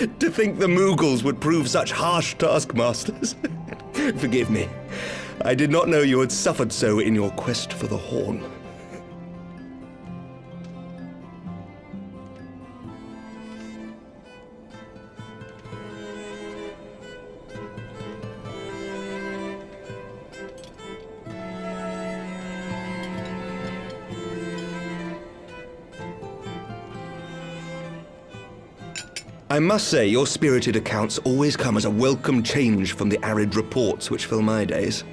To think the Moogles would prove such harsh taskmasters. Forgive me. I did not know you had suffered so in your quest for the Horn. I must say, your spirited accounts always come as a welcome change from the arid reports which fill my days.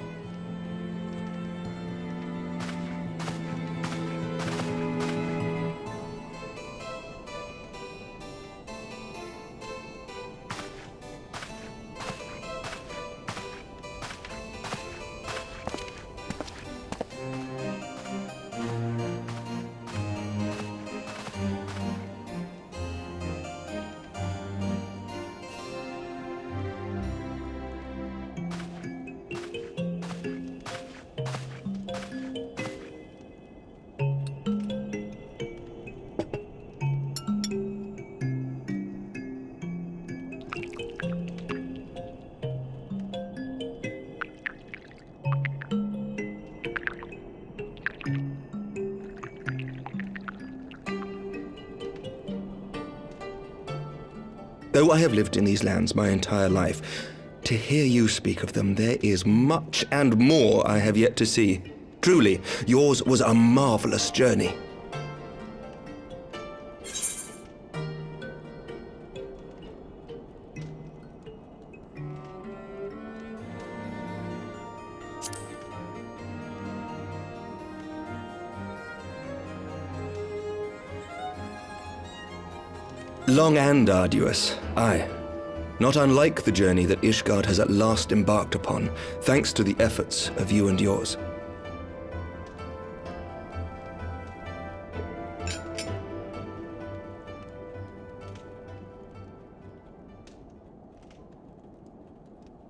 Though I have lived in these lands my entire life, to hear you speak of them, there is much and more I have yet to see. Truly, yours was a marvelous journey. Long and arduous, aye. Not unlike the journey that Ishgard has at last embarked upon, thanks to the efforts of you and yours.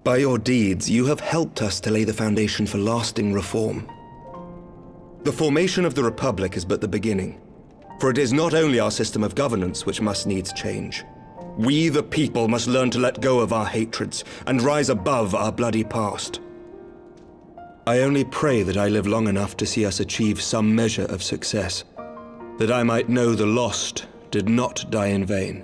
By your deeds, you have helped us to lay the foundation for lasting reform. The formation of the Republic is but the beginning. For it is not only our system of governance which must needs change. We, the people, must learn to let go of our hatreds and rise above our bloody past. I only pray that I live long enough to see us achieve some measure of success, that I might know the lost did not die in vain.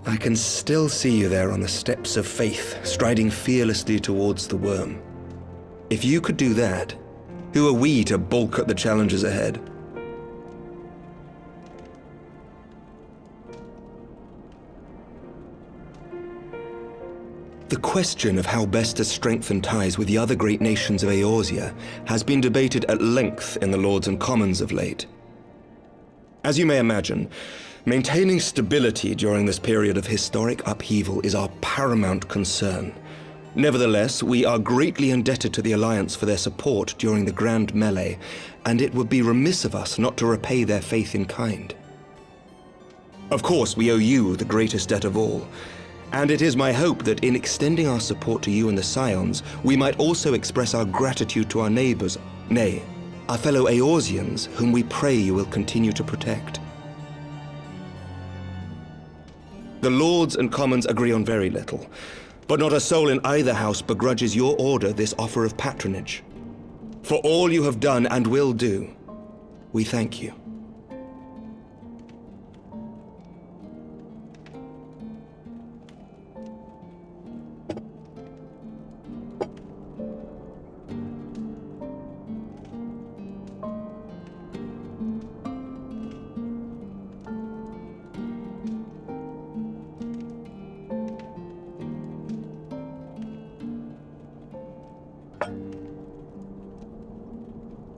I can still see you there on the steps of faith, striding fearlessly towards the worm. If you could do that, who are we to balk at the challenges ahead? The question of how best to strengthen ties with the other great nations of Eorzea has been debated at length in the Lords and Commons of late. As you may imagine, maintaining stability during this period of historic upheaval is our paramount concern. Nevertheless, we are greatly indebted to the Alliance for their support during the Grand Melee, and it would be remiss of us not to repay their faith in kind. Of course, we owe you the greatest debt of all, and it is my hope that in extending our support to you and the Scions, we might also express our gratitude to our neighbors, nay, our fellow Eorzeans, whom we pray you will continue to protect. The Lords and Commons agree on very little, but not a soul in either house begrudges your order this offer of patronage. For all you have done and will do, we thank you.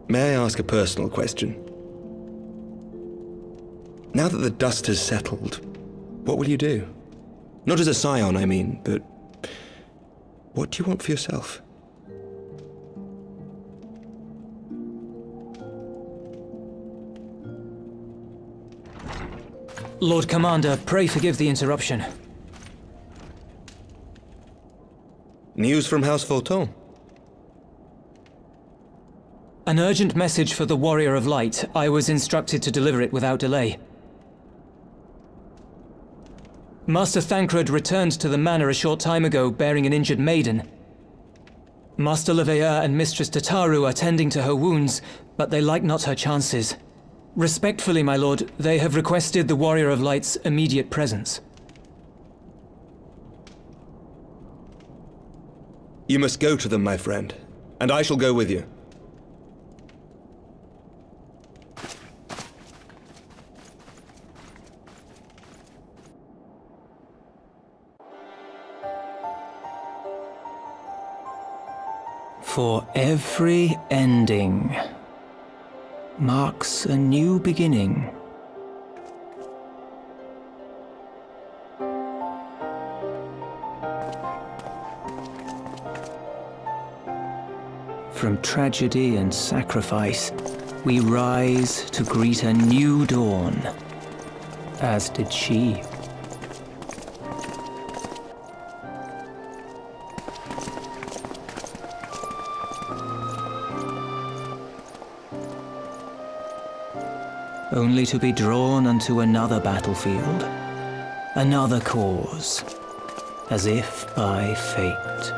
May I ask a personal question? Now that the dust has settled, what will you do? Not as a scion, I mean, but what do you want for yourself? Lord Commander, pray forgive the interruption. News from House Fulton? An urgent message for the Warrior of Light. I was instructed to deliver it without delay. Master Thancred returned to the manor a short time ago bearing an injured maiden. Master Leveilleur and Mistress Tataru are tending to her wounds, but they like not her chances. Respectfully, my lord, they have requested the Warrior of Light's immediate presence. You must go to them, my friend, and I shall go with you. For every ending marks a new beginning. From tragedy and sacrifice, we rise to greet a new dawn, as did she. Only to be drawn unto another battlefield, another cause, as if by fate.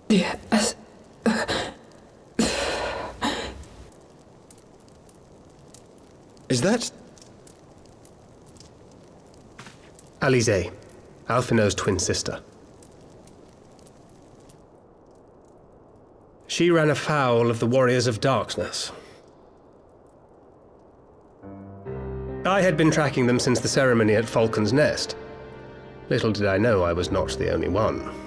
Yes. Is that... Alize, Alphinaud's twin sister. She ran afoul of the Warriors of Darkness. I had been tracking them since the ceremony at Falcon's Nest. Little did I know I was not the only one.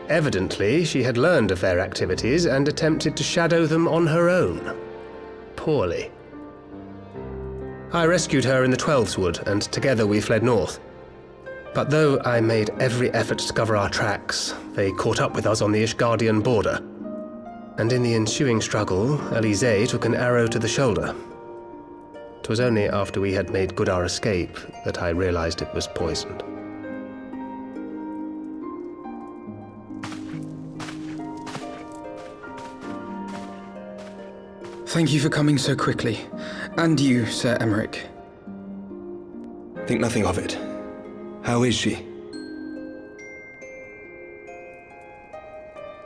Evidently, she had learned of their activities and attempted to shadow them on her own. Poorly. I rescued her in the Twelveswood, and together we fled north. But though I made every effort to cover our tracks, they caught up with us on the Ishgardian border. And in the ensuing struggle, Alize took an arrow to the shoulder. 'Twas only after we had made good our escape that I realized it was poisoned. Thank you for coming so quickly. And you, Sir Emmerich. Think nothing of it. How is she?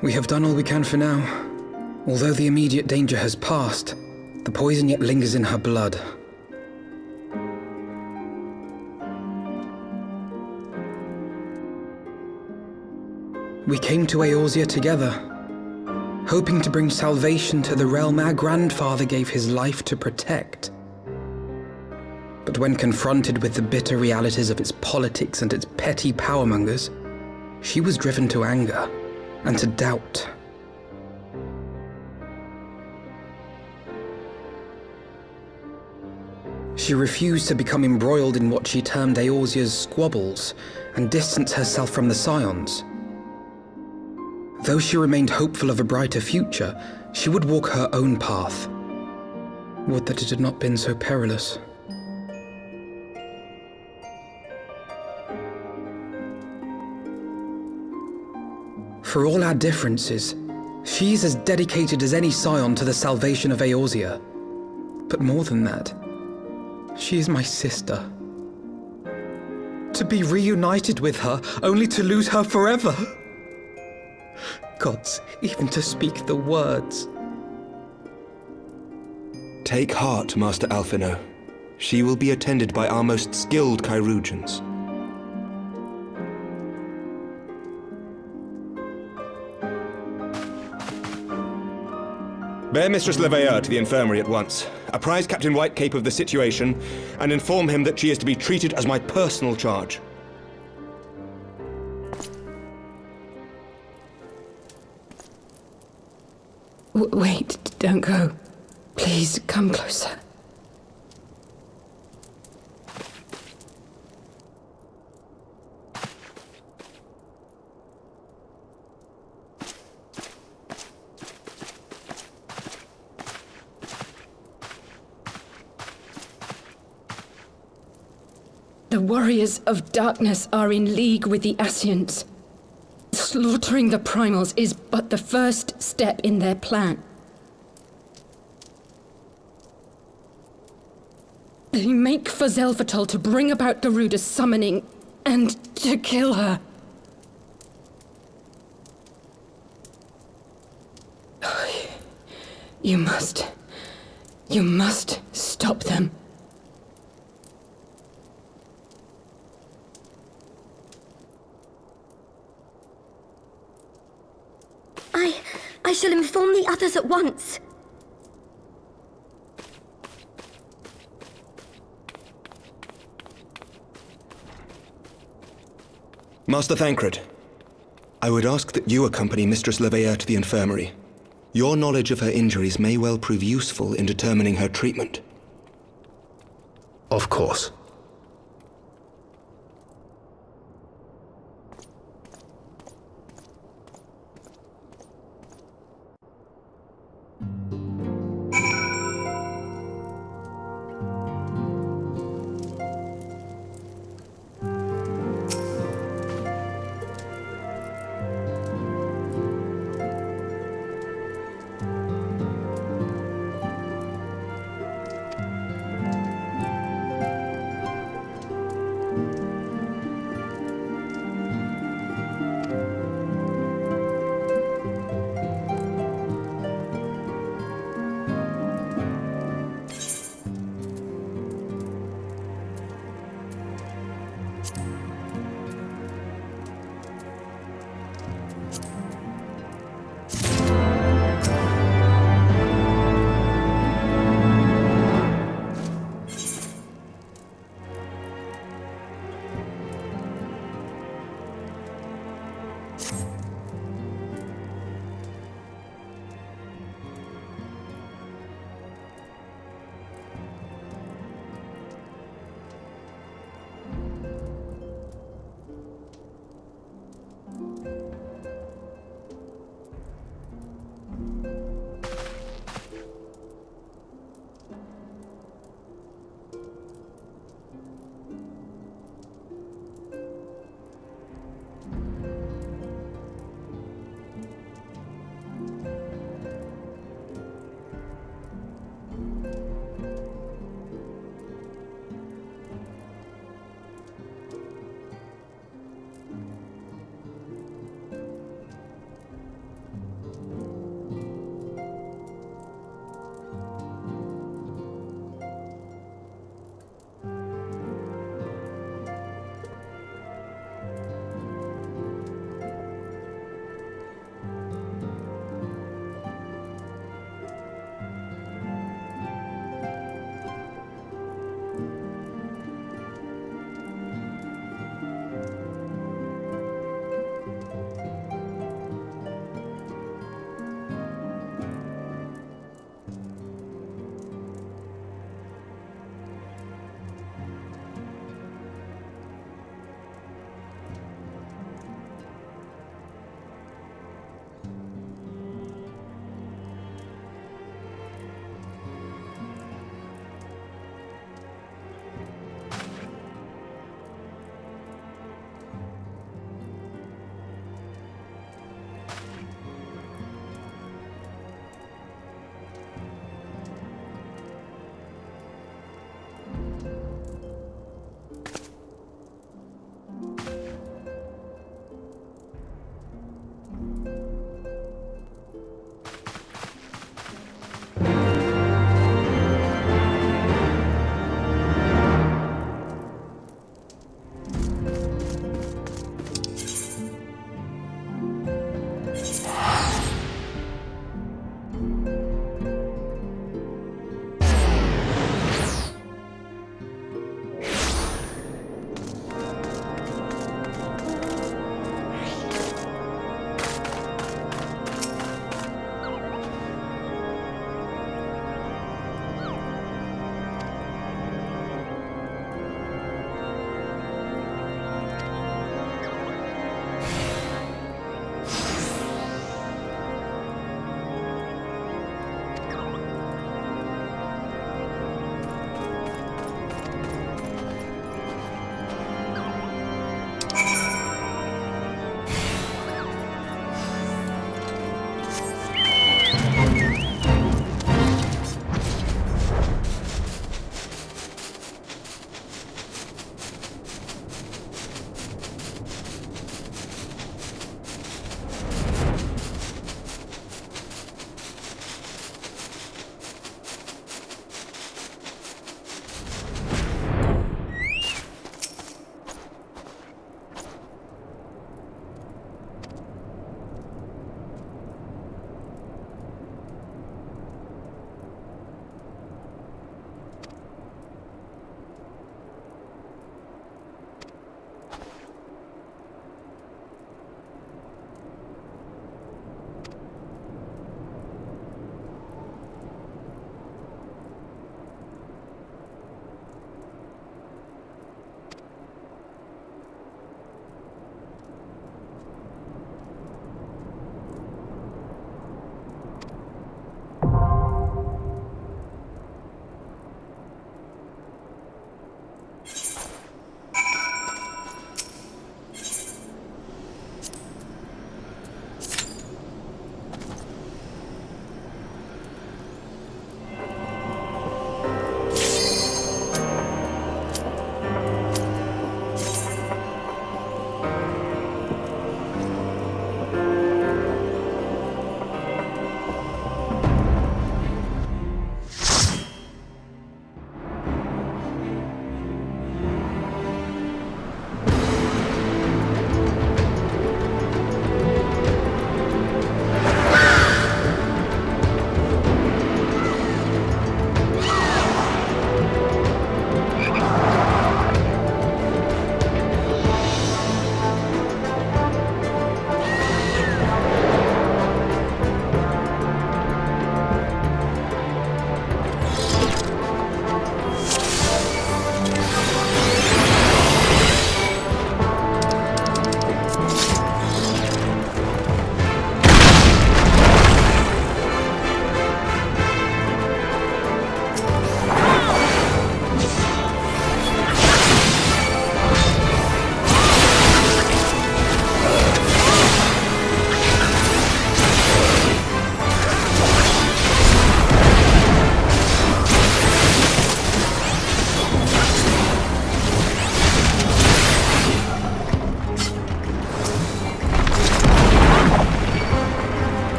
We have done all we can for now. Although the immediate danger has passed, the poison yet lingers in her blood. We came to Eorzea together, hoping to bring salvation to the realm our grandfather gave his life to protect. But when confronted with the bitter realities of its politics and its petty powermongers, she was driven to anger and to doubt. She refused to become embroiled in what she termed Eorzea's squabbles and distance herself from the Scions. Though she remained hopeful of a brighter future, she would walk her own path. Would that it had not been so perilous. For all our differences, she is as dedicated as any Scion to the salvation of Eorzea. But more than that, she is my sister. To be reunited with her, only to lose her forever. Gods, even to speak the words. Take heart, Master Alphinaud. She will be attended by our most skilled chirurgeons. Bear Mistress Leveilleur to the infirmary at once. Apprise Captain Whitecape of the situation, and inform him that she is to be treated as my personal charge. Wait, don't go. Please, come closer. The warriors of darkness are in league with the Ascians. Slaughtering the primals is but the first step in their plan. They make for Zelvatol to bring about Garuda's summoning and to kill her. You must stop them. I shall inform the others at once. Master Thancred, I would ask that you accompany Mistress Leveilleur to the infirmary. Your knowledge of her injuries may well prove useful in determining her treatment. Of course.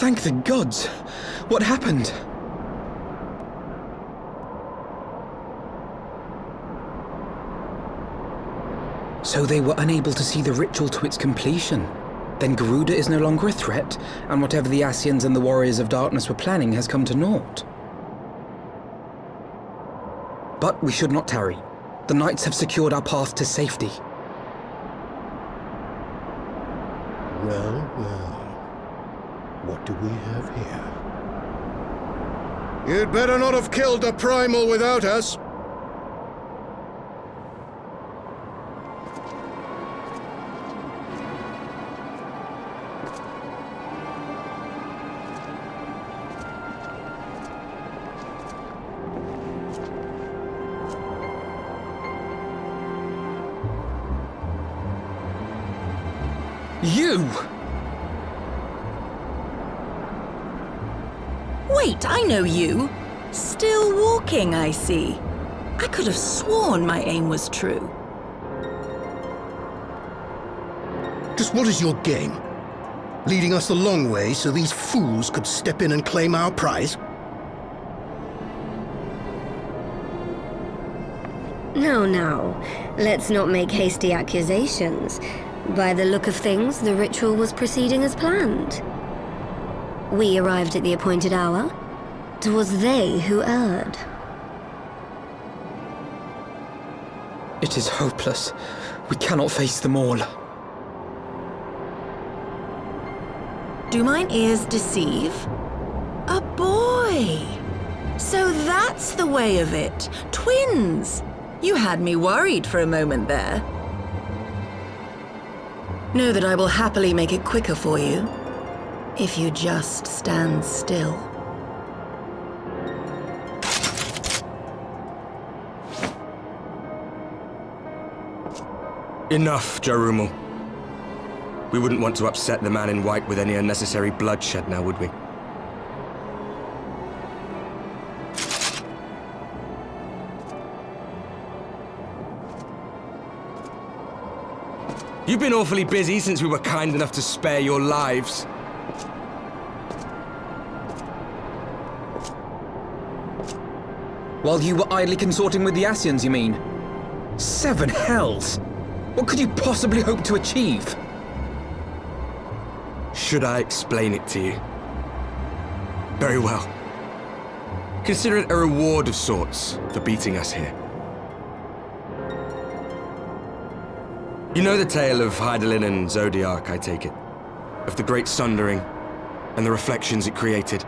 Thank the gods! What happened? So they were unable to see the ritual to its completion. Then Garuda is no longer a threat, and whatever the Ascians and the Warriors of Darkness were planning has come to naught. But we should not tarry. The Knights have secured our path to safety. Well, well. What do we have here? You'd better not have killed the Primal without us. You! Wait, I know you. Still walking, I see. I could have sworn my aim was true. Just what is your game? Leading us the long way so these fools could step in and claim our prize? No. Let's not make hasty accusations. By the look of things, the ritual was proceeding as planned. We arrived at the appointed hour. 'Twas they who erred. It is hopeless. We cannot face them all. Do mine ears deceive? A boy! So that's the way of it. Twins! You had me worried for a moment there. Know that I will happily make it quicker for you, if you just stand still. Enough, Jarumal. We wouldn't want to upset the man in white with any unnecessary bloodshed now, would we? You've been awfully busy since we were kind enough to spare your lives. While you were idly consorting with the Ascians, you mean? 7 hells! What could you possibly hope to achieve? Should I explain it to you? Very well. Consider it a reward of sorts for beating us here. You know the tale of Hydaelyn and Zodiac, I take it? Of the Great Sundering and the reflections it created?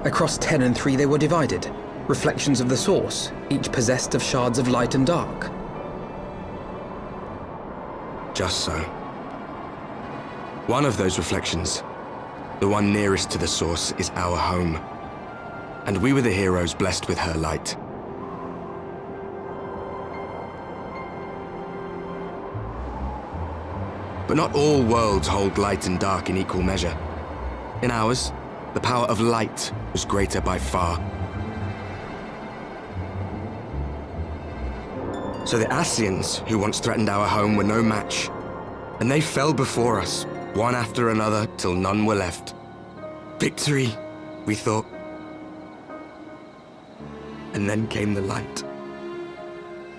Across 10 and 3 they were divided. Reflections of the source, each possessed of shards of light and dark. Just so. One of those reflections, the one nearest to the source, is our home. And we were the heroes blessed with her light. But not all worlds hold light and dark in equal measure. In ours, the power of light was greater by far. So the Ascians, who once threatened our home, were no match. And they fell before us, one after another, till none were left. Victory, we thought. And then came the light.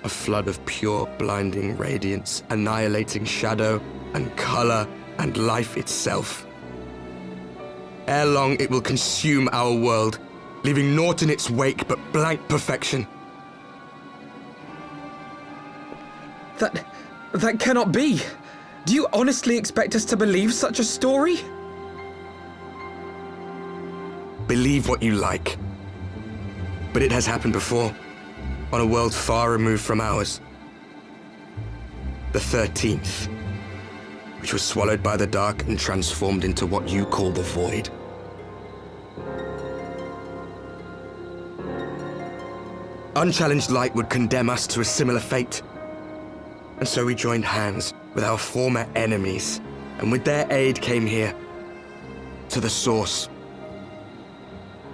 A flood of pure, blinding radiance, annihilating shadow and color and life itself. Ere long, it will consume our world, leaving naught in its wake but blank perfection. That cannot be. Do you honestly expect us to believe such a story? Believe what you like. But it has happened before, on a world far removed from ours. The 13th, which was swallowed by the dark and transformed into what you call the Void. Unchallenged light would condemn us to a similar fate. And so we joined hands with our former enemies, and with their aid came here, to the source.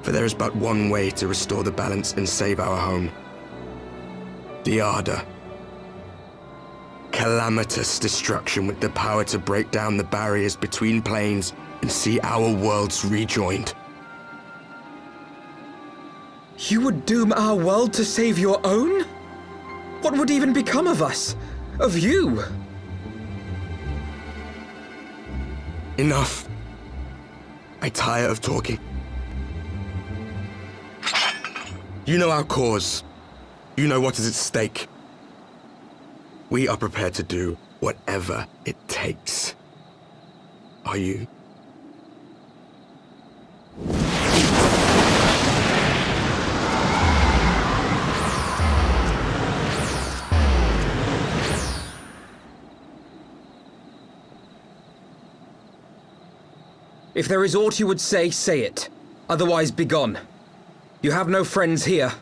For there is but one way to restore the balance and save our home. The Ardor. Calamitous destruction with the power to break down the barriers between planes and see our worlds rejoined. You would doom our world to save your own? What would even become of us? Of you? Enough. I tire of talking. You know our cause. You know what is at stake. We are prepared to do whatever it takes. Are you? If there is aught you would say it. Otherwise, begone. You have no friends here.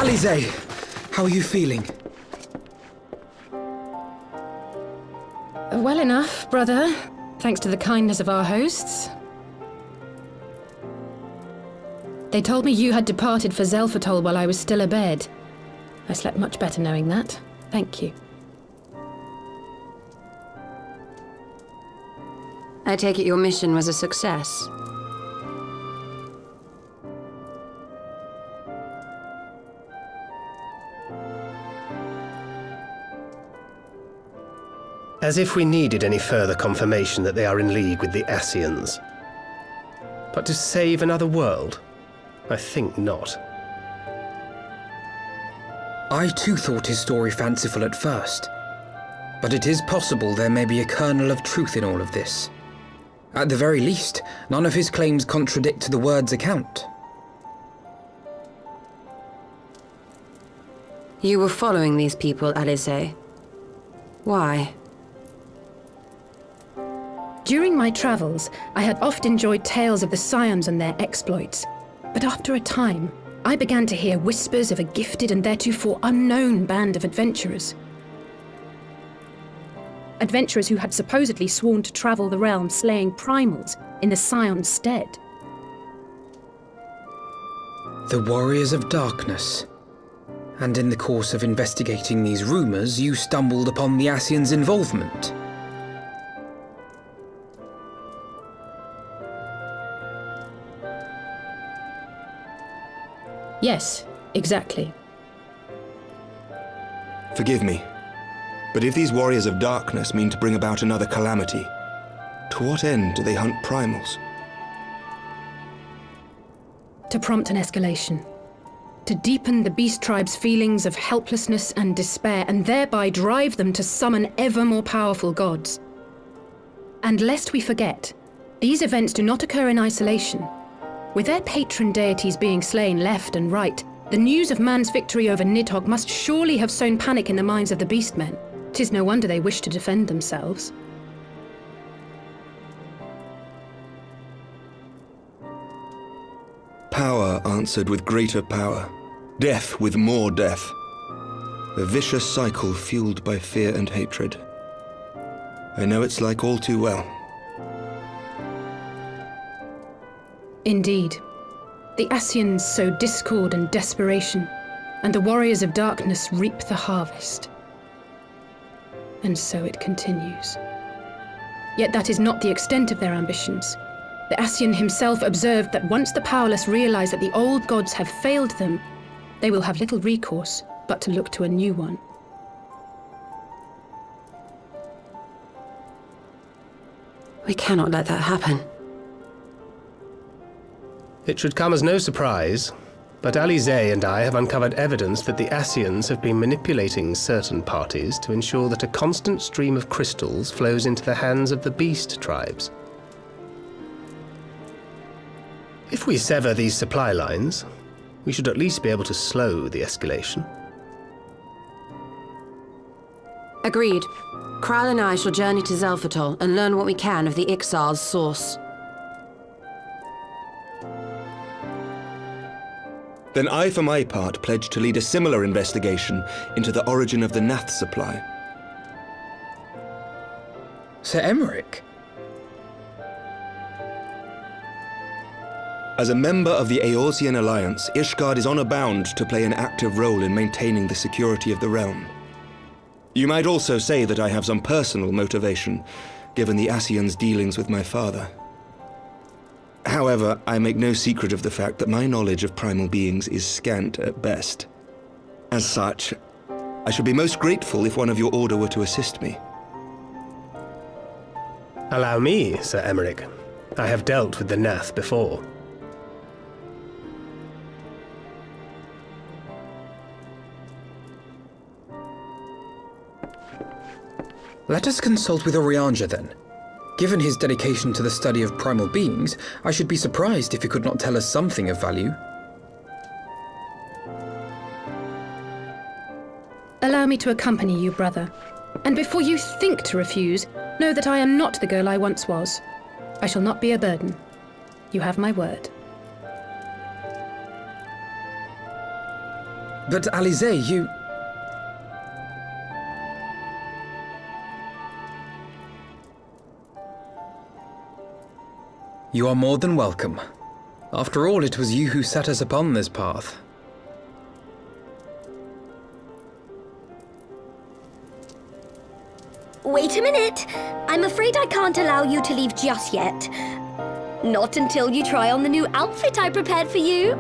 Alize, how are you feeling? Well enough, brother. Thanks to the kindness of our hosts. They told me you had departed for Zelfatol while I was still abed. I slept much better knowing that. Thank you. I take it your mission was a success. As if we needed any further confirmation that they are in league with the Ascians. But to save another world? I think not. I too thought his story fanciful at first. But it is possible there may be a kernel of truth in all of this. At the very least, none of his claims contradict the word's account. You were following these people, Alize. Why? During my travels, I had oft enjoyed tales of the Scions and their exploits. But after a time, I began to hear whispers of a gifted and theretofore unknown band of adventurers. Adventurers who had supposedly sworn to travel the realm slaying primals in the Scion's stead. The Warriors of Darkness. And in the course of investigating these rumors, you stumbled upon the Ascians' involvement. Yes, exactly. Forgive me, but if these Warriors of Darkness mean to bring about another calamity, to what end do they hunt primals? To prompt an escalation. To deepen the beast tribe's feelings of helplessness and despair, and thereby drive them to summon ever more powerful gods. And lest we forget, these events do not occur in isolation. With their patron deities being slain left and right, the news of man's victory over Nidhogg must surely have sown panic in the minds of the beastmen. 'Tis no wonder they wish to defend themselves. Power answered with greater power, death with more death. A vicious cycle fueled by fear and hatred. I know it's like all too well. Indeed. The Ascians sow discord and desperation, and the Warriors of Darkness reap the harvest. And so it continues. Yet that is not the extent of their ambitions. The Ascian himself observed that once the powerless realize that the old gods have failed them, they will have little recourse but to look to a new one. We cannot let that happen. It should come as no surprise, but Alize and I have uncovered evidence that the Ascians have been manipulating certain parties to ensure that a constant stream of crystals flows into the hands of the beast tribes. If we sever these supply lines, we should at least be able to slow the escalation. Agreed. Kral and I shall journey to Zelphatol and learn what we can of the Ixal's source. Then I, for my part, pledge to lead a similar investigation into the origin of the Nath supply. Sir Emmerich? As a member of the Eorzean Alliance, Ishgard is honor bound to play an active role in maintaining the security of the realm. You might also say that I have some personal motivation, given the Ascians' dealings with my father. However, I make no secret of the fact that my knowledge of primal beings is scant at best. As such, I should be most grateful if one of your order were to assist me. Allow me, Sir Emmerich. I have dealt with the Nath before. Let us consult with Orianja then. Given his dedication to the study of primal beings, I should be surprised if he could not tell us something of value. Allow me to accompany you, brother. And before you think to refuse, know that I am not the girl I once was. I shall not be a burden. You have my word. But Alize, you... You are more than welcome. After all, it was you who set us upon this path. Wait a minute! I'm afraid I can't allow you to leave just yet. Not until you try on the new outfit I prepared for you.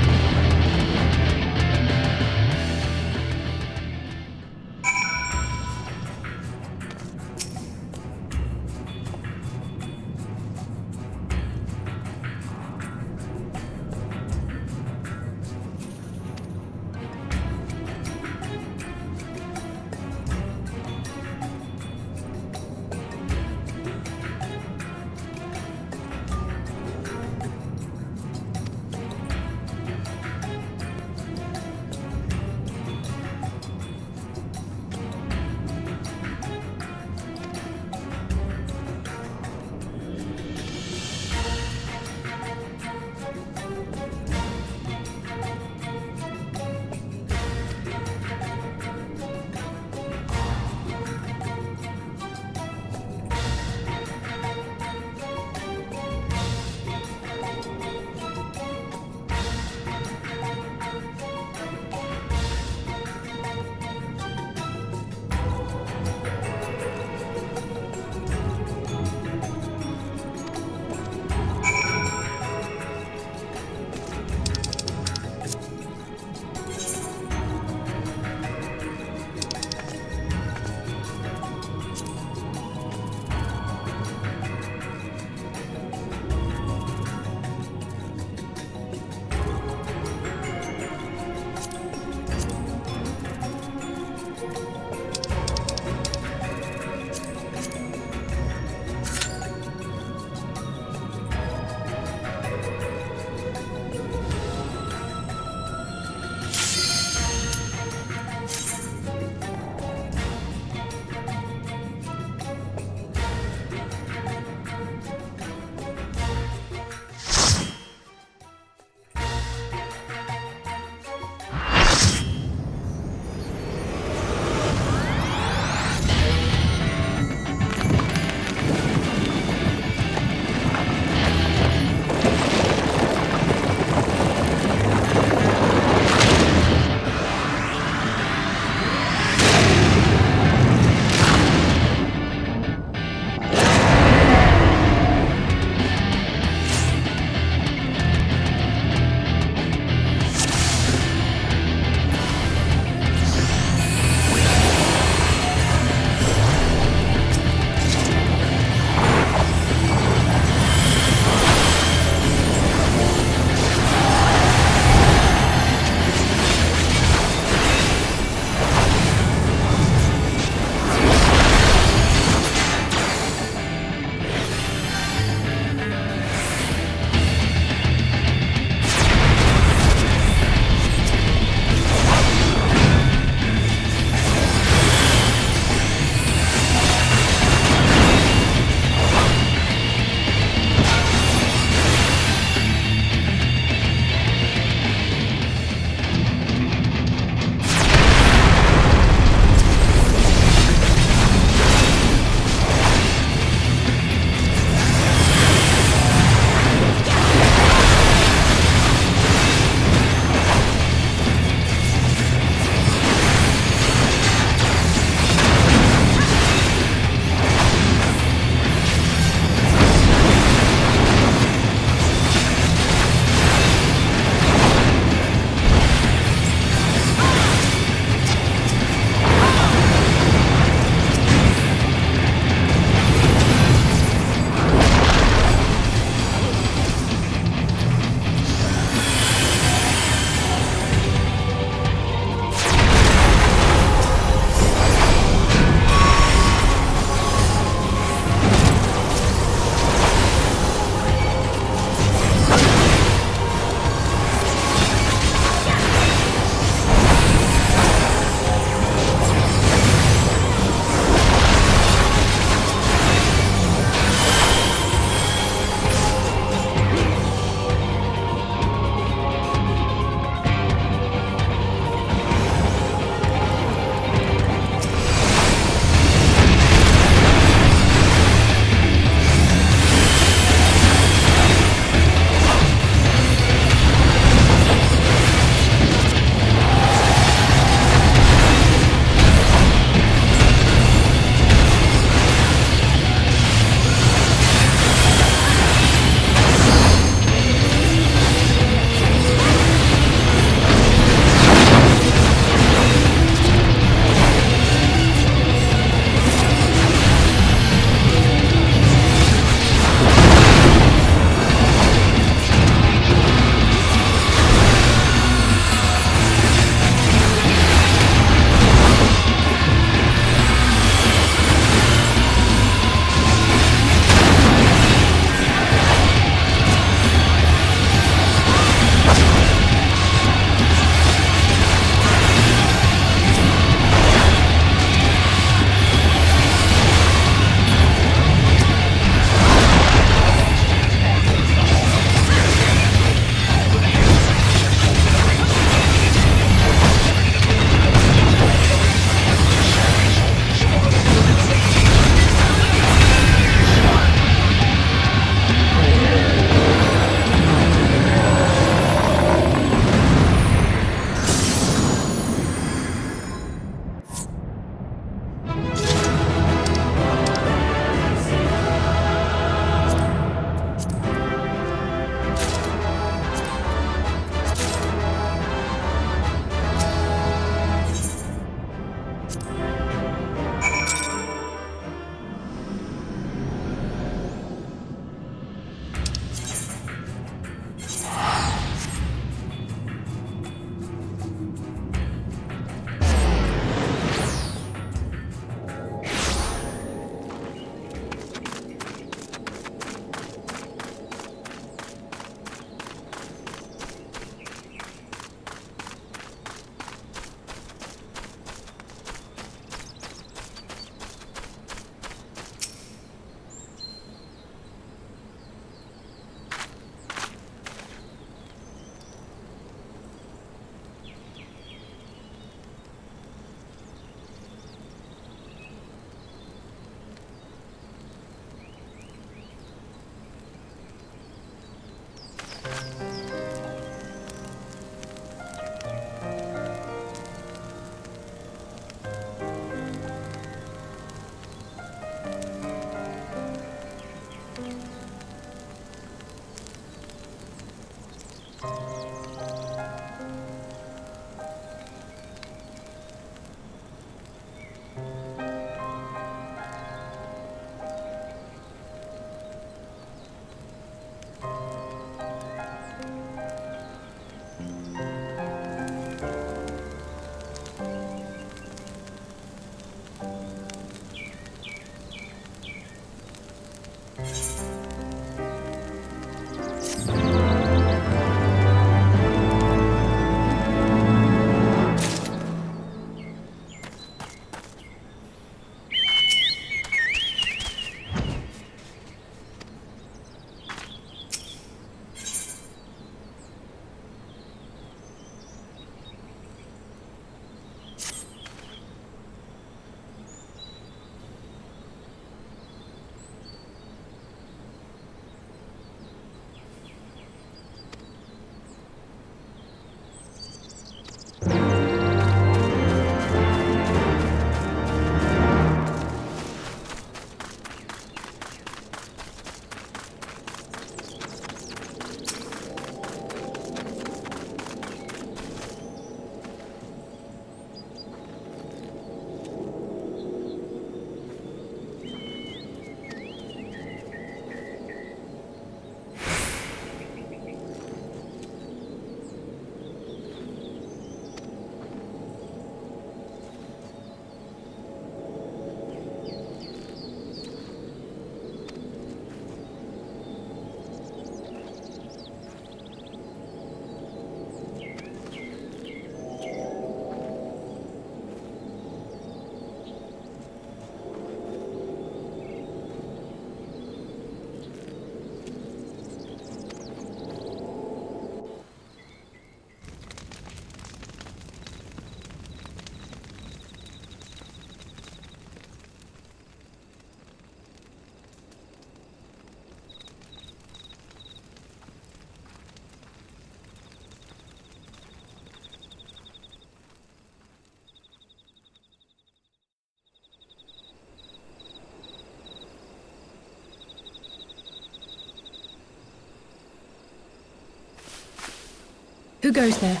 Who goes there?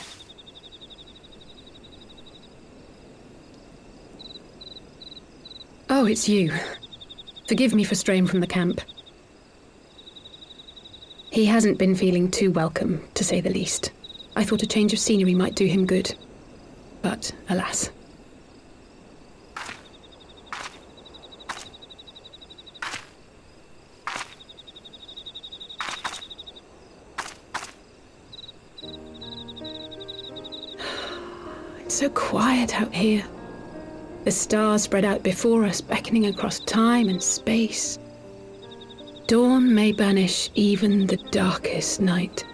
Oh, it's you. Forgive me for straying from the camp. He hasn't been feeling too welcome, to say the least. I thought a change of scenery might do him good. But, alas. It's so quiet out here. The stars spread out before us, beckoning across time and space. Dawn may banish even the darkest night.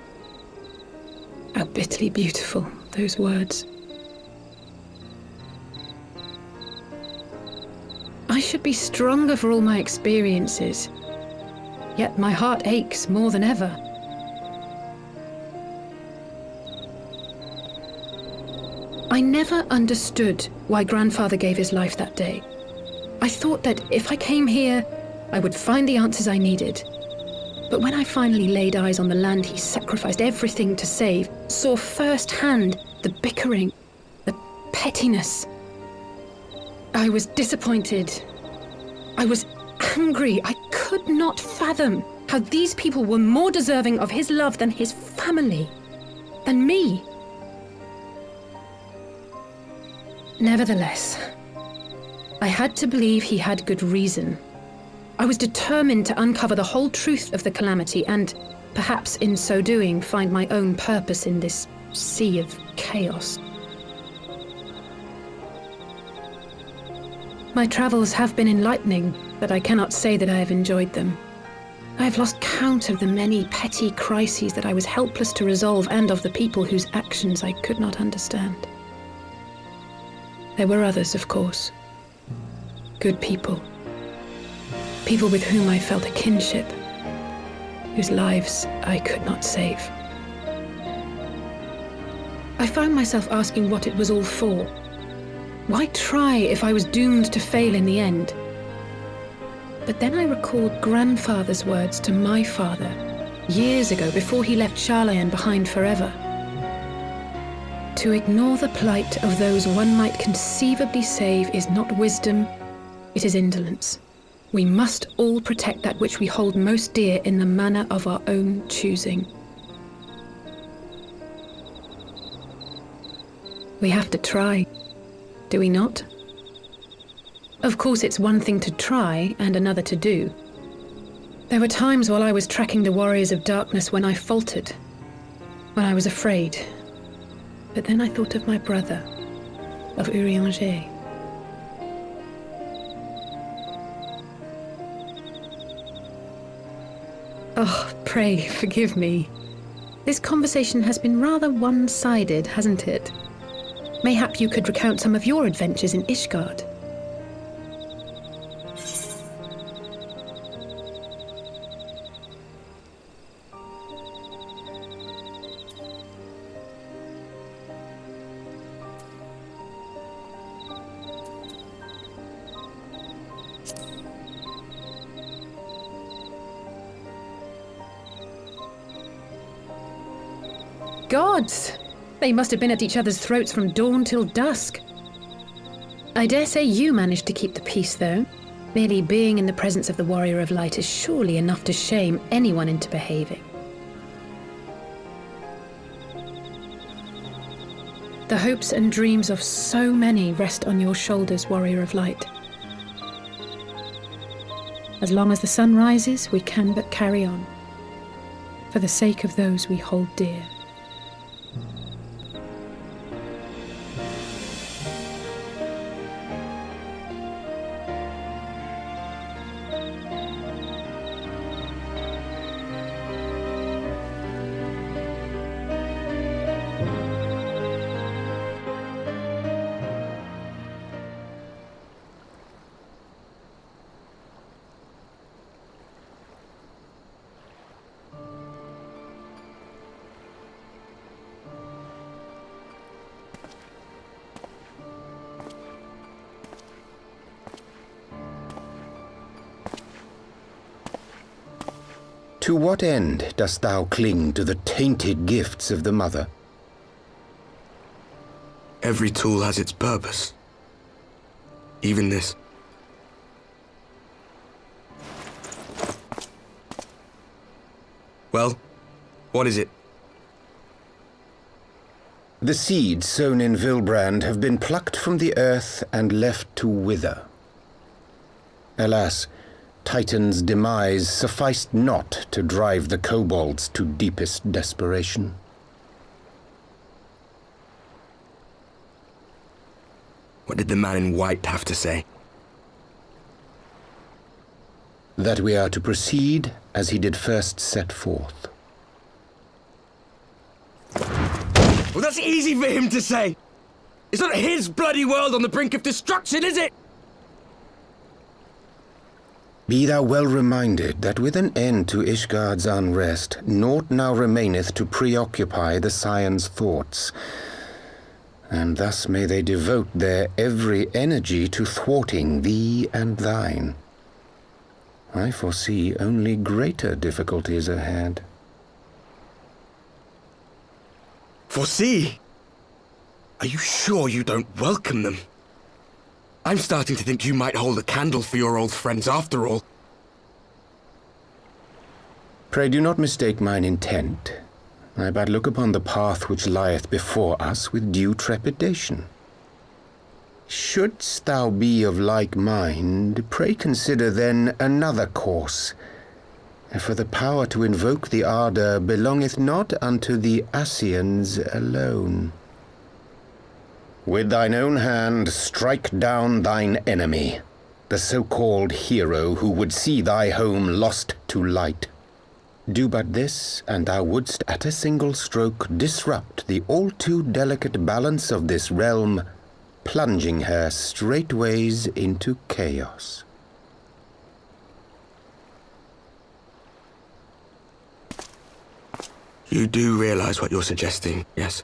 How bitterly beautiful, those words. I should be stronger for all my experiences, yet my heart aches more than ever. I never understood why Grandfather gave his life that day. I thought that if I came here, I would find the answers I needed. But when I finally laid eyes on the land he sacrificed everything to save, saw firsthand the bickering, the pettiness, I was disappointed. I was angry. I could not fathom how these people were more deserving of his love than his family, than me. Nevertheless, I had to believe he had good reason. I was determined to uncover the whole truth of the calamity and, perhaps in so doing, find my own purpose in this sea of chaos. My travels have been enlightening, but I cannot say that I have enjoyed them. I have lost count of the many petty crises that I was helpless to resolve and of the people whose actions I could not understand. There were others, of course. Good people. People with whom I felt a kinship, whose lives I could not save. I found myself asking what it was all for. Why try if I was doomed to fail in the end? But then I recalled Grandfather's words to my father, years ago before he left Charlayan behind forever. To ignore the plight of those one might conceivably save is not wisdom, it is indolence. We must all protect that which we hold most dear in the manner of our own choosing. We have to try, do we not? Of course, it's one thing to try and another to do. There were times while I was tracking the warriors of darkness when I faltered, when I was afraid. But then I thought of my brother, of Urianger. Oh, pray forgive me. This conversation has been rather one-sided, hasn't it? Mayhap you could recount some of your adventures in Ishgard. Gods! They must have been at each other's throats from dawn till dusk. I dare say you managed to keep the peace, though. Merely being in the presence of the Warrior of Light is surely enough to shame anyone into behaving. The hopes and dreams of so many rest on your shoulders, Warrior of Light. As long as the sun rises, we can but carry on, for the sake of those we hold dear. To what end dost thou cling to the tainted gifts of the Mother? Every tool has its purpose. Even this. Well, what is it? The seeds sown in Vilbrand have been plucked from the earth and left to wither. Alas, Titan's demise sufficed not to drive the kobolds to deepest desperation. What did the man in white have to say? That we are to proceed as he did first set forth. Well, that's easy for him to say! It's not his bloody world on the brink of destruction, is it? Be thou well reminded that with an end to Ishgard's unrest, naught now remaineth to preoccupy the Scion's thoughts, and thus may they devote their every energy to thwarting thee and thine. I foresee only greater difficulties ahead. Foresee? Are you sure you don't welcome them? I'm starting to think you might hold a candle for your old friends after all. Pray do not mistake mine intent. I but look upon the path which lieth before us with due trepidation. Shouldst thou be of like mind, pray consider then another course. For the power to invoke the ardor belongeth not unto the Ascians alone. With thine own hand strike down thine enemy, the so-called hero who would see thy home lost to light. Do but this, and thou wouldst at a single stroke disrupt the all-too delicate balance of this realm, plunging her straightways into chaos. You do realize what you're suggesting, yes?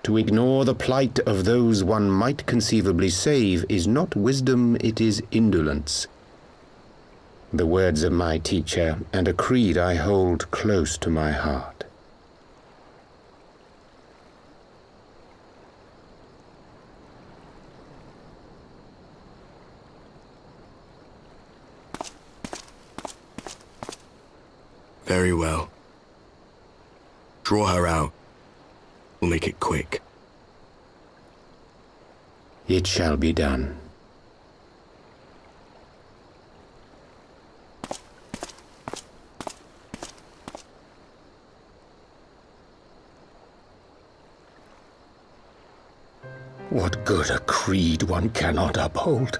To ignore the plight of those one might conceivably save is not wisdom, it is indolence. The words of my teacher, and a creed I hold close to my heart. Very well. Draw her out. We'll make it quick. It shall be done. What good a creed one cannot uphold?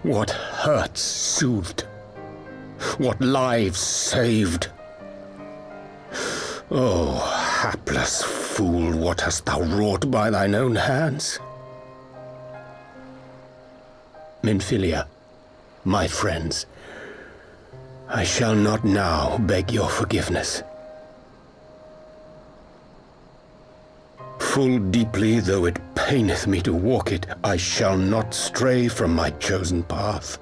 What hurts soothed? What lives saved? Oh, hapless fool, what hast thou wrought by thine own hands? Minfilia, my friends, I shall not now beg your forgiveness. Full deeply though it paineth me to walk it, I shall not stray from my chosen path.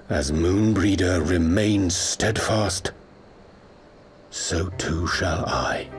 As Moonbreeder remains steadfast, so too shall I.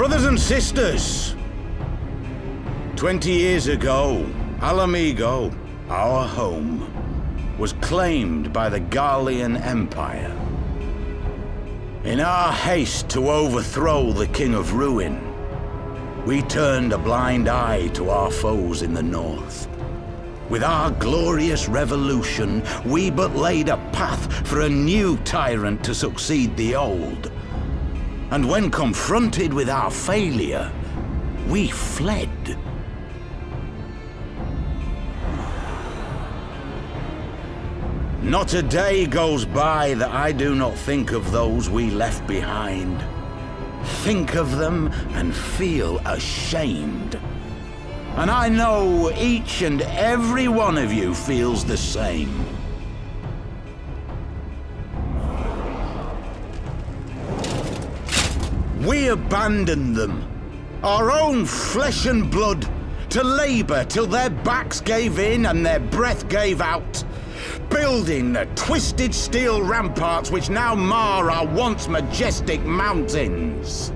Brothers and sisters, 20 years ago, Alamigo, our home, was claimed by the Garlean Empire. In our haste to overthrow the King of Ruin, we turned a blind eye to our foes in the north. With our glorious revolution, we but laid a path for a new tyrant to succeed the old. And when confronted with our failure, we fled. Not a day goes by that I do not think of those we left behind. Think of them and feel ashamed. And I know each and every one of you feels the same. We abandoned them, our own flesh and blood, to labor till their backs gave in and their breath gave out, building the twisted steel ramparts which now mar our once majestic mountains.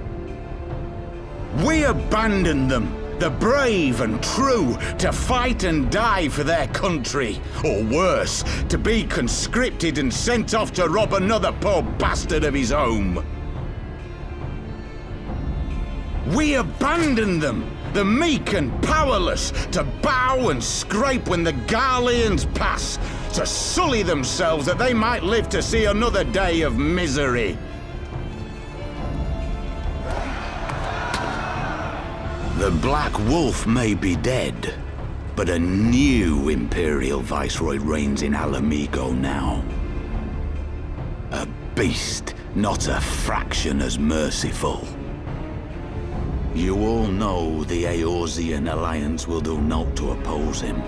We abandoned them, the brave and true, to fight and die for their country, or worse, to be conscripted and sent off to rob another poor bastard of his home. We abandoned them, the meek and powerless, to bow and scrape when the Garleans pass, to sully themselves that they might live to see another day of misery. The Black Wolf may be dead, but a new Imperial Viceroy reigns in Alamigo now. A beast, not a fraction as merciful. You all know the Eorzean Alliance will do naught to oppose him.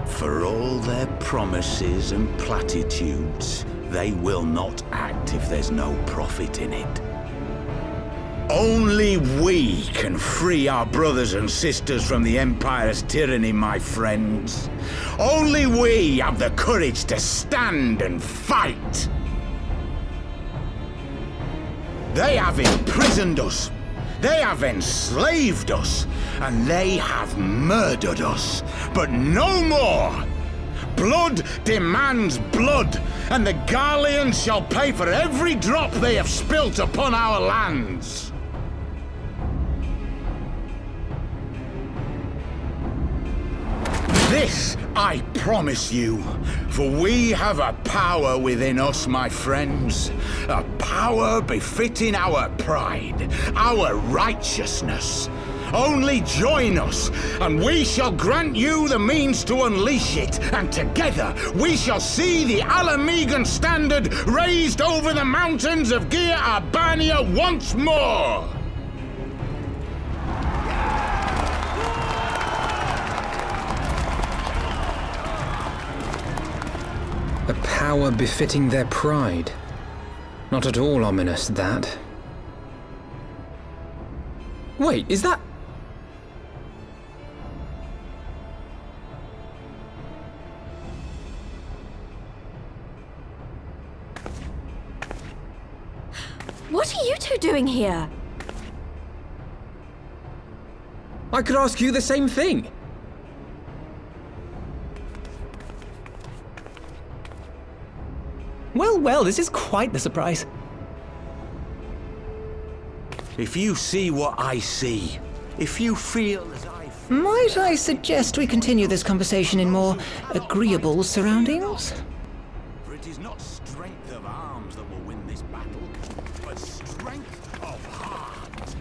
For all their promises and platitudes, they will not act if there's no profit in it. Only we can free our brothers and sisters from the Empire's tyranny, my friends. Only we have the courage to stand and fight. They have imprisoned us. They have enslaved us, and they have murdered us. But no more! Blood demands blood, and the Garleans shall pay for every drop they have spilt upon our lands. This I promise you, for we have a power within us, my friends. A power befitting our pride, our righteousness. Only join us, and we shall grant you the means to unleash it, and together we shall see the Alamigan standard raised over the mountains of Gia Arbania once more! A power befitting their pride. Not at all ominous, that. Wait, is that... What are you two doing here? I could ask you the same thing. Well, well, this is quite the surprise. If you see what I see, if you feel as I feel... Might I suggest we continue this conversation in more agreeable surroundings? For it is not strength of arms that will win this battle, but strength of heart.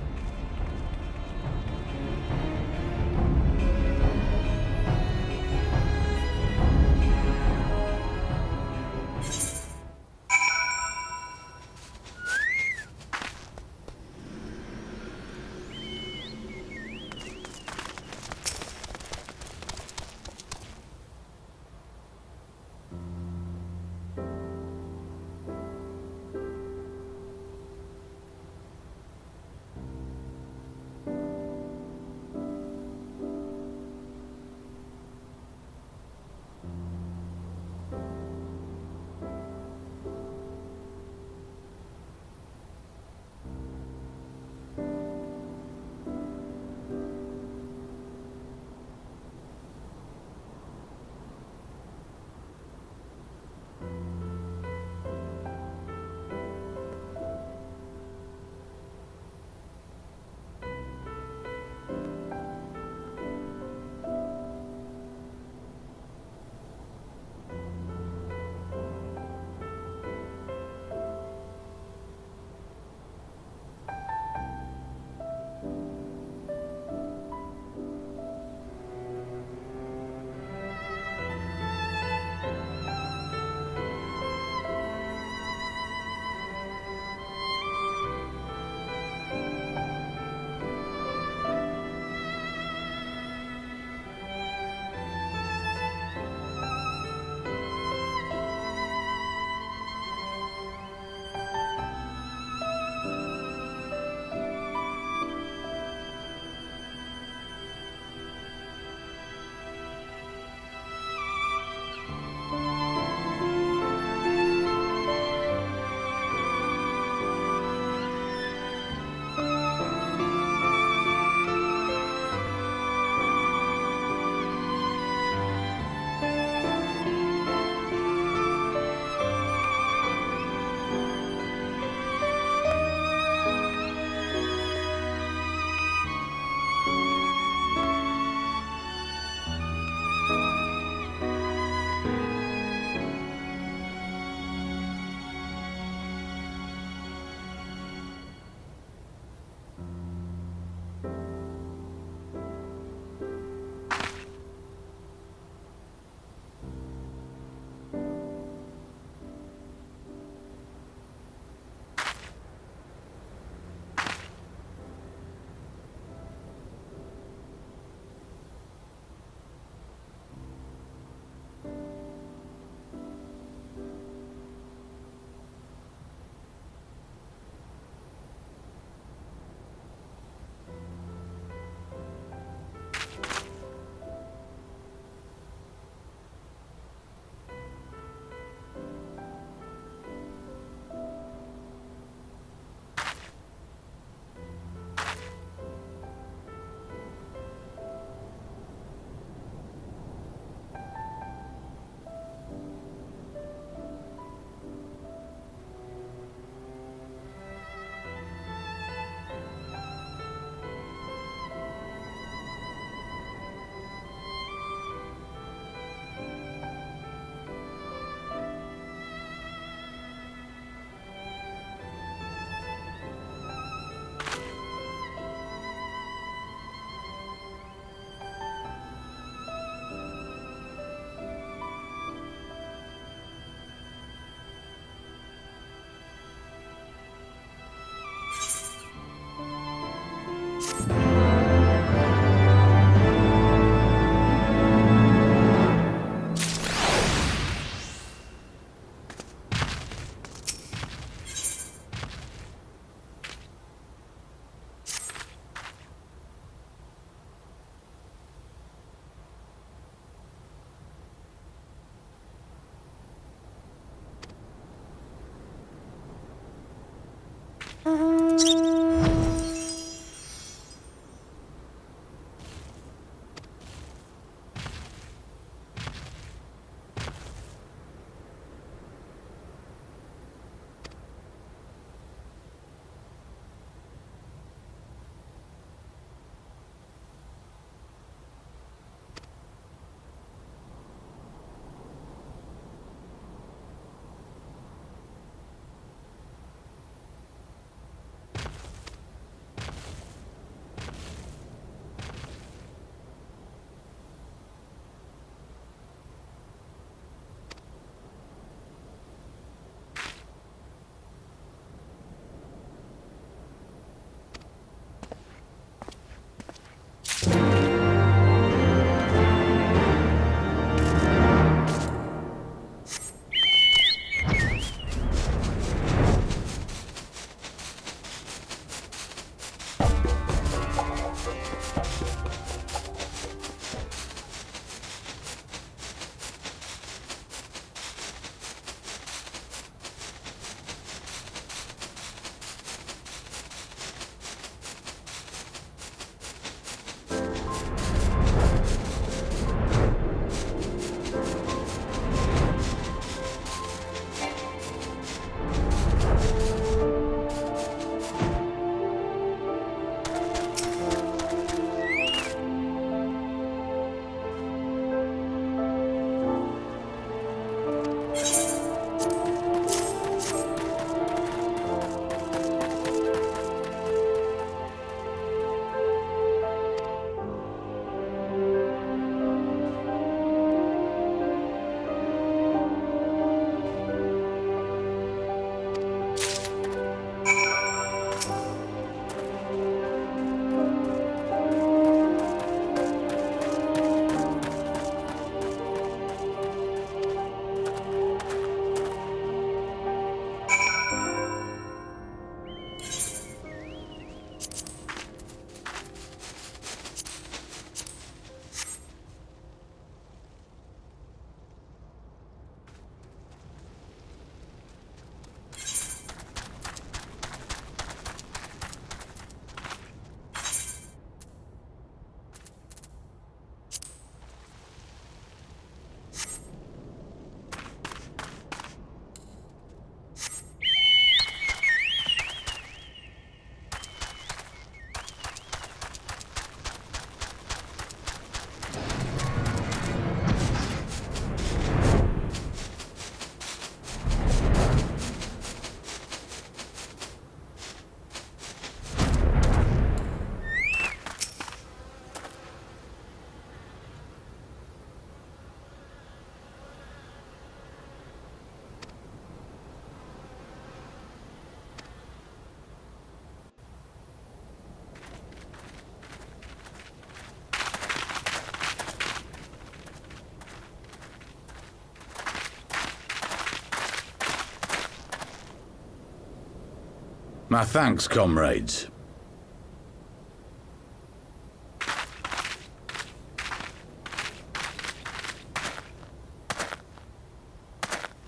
My thanks, comrades.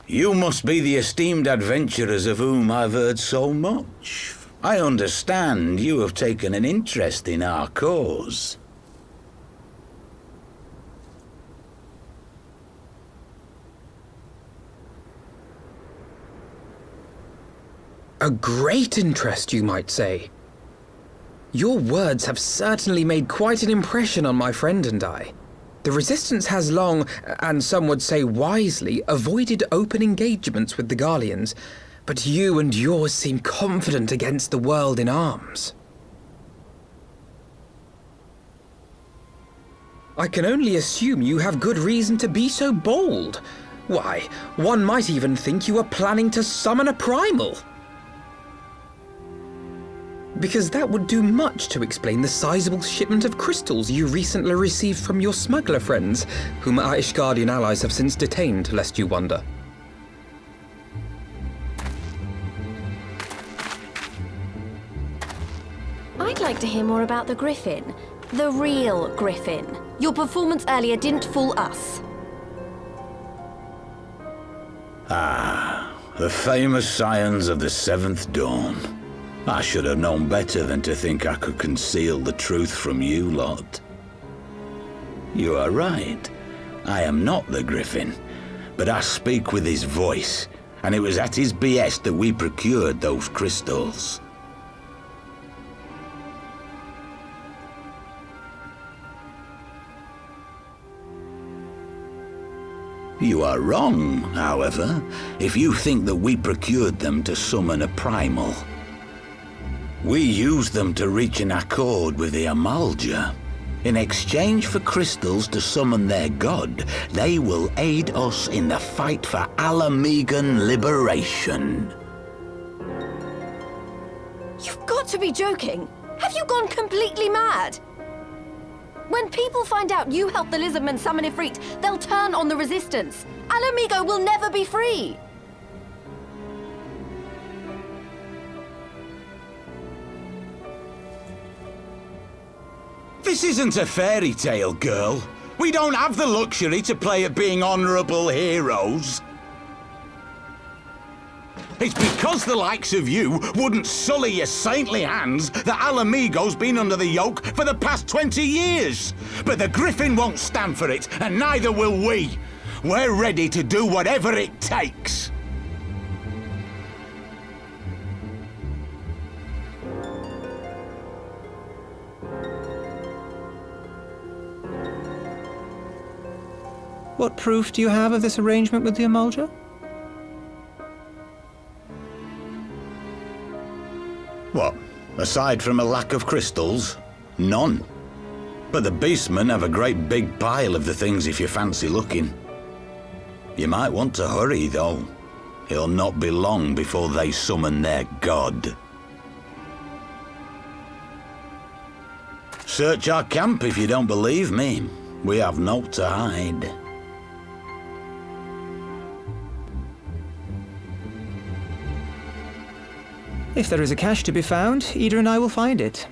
You must be the esteemed adventurers of whom I've heard so much. I understand you have taken an interest in our cause. A great interest, you might say. Your words have certainly made quite an impression on my friend and I. The Resistance has long, and some would say wisely, avoided open engagements with the Garleans, but you and yours seem confident against the world in arms. I can only assume you have good reason to be so bold. Why, one might even think you are planning to summon a primal. Because that would do much to explain the sizable shipment of crystals you recently received from your smuggler friends, whom our Ishgardian allies have since detained, lest you wonder. I'd like to hear more about the Griffin. The real Griffin. Your performance earlier didn't fool us. Ah, the famous scions of the Seventh Dawn. I should have known better than to think I could conceal the truth from you lot. You are right. I am not the Griffin, but I speak with his voice, and it was at his behest that we procured those crystals. You are wrong, however, if you think that we procured them to summon a primal. We used them to reach an accord with the Amalja. In exchange for crystals to summon their god, they will aid us in the fight for Alamegan liberation. You've got to be joking! Have you gone completely mad? When people find out you helped the Lizardmen summon Ifrit, they'll turn on the Resistance. Alamigo will never be free! This isn't a fairy tale, girl. We don't have the luxury to play at being honorable heroes. It's because the likes of you wouldn't sully your saintly hands that Alamigo's been under the yoke for the past 20 years. But the Griffin won't stand for it, and neither will we. We're ready to do whatever it takes. What proof do you have of this arrangement with the Amalja? What? Aside from a lack of crystals? None. But the beastmen have a great big pile of the things if you fancy looking. You might want to hurry, though. It'll not be long before they summon their god. Search our camp if you don't believe me. We have naught to hide. If there is a cache to be found, Ida and I will find it.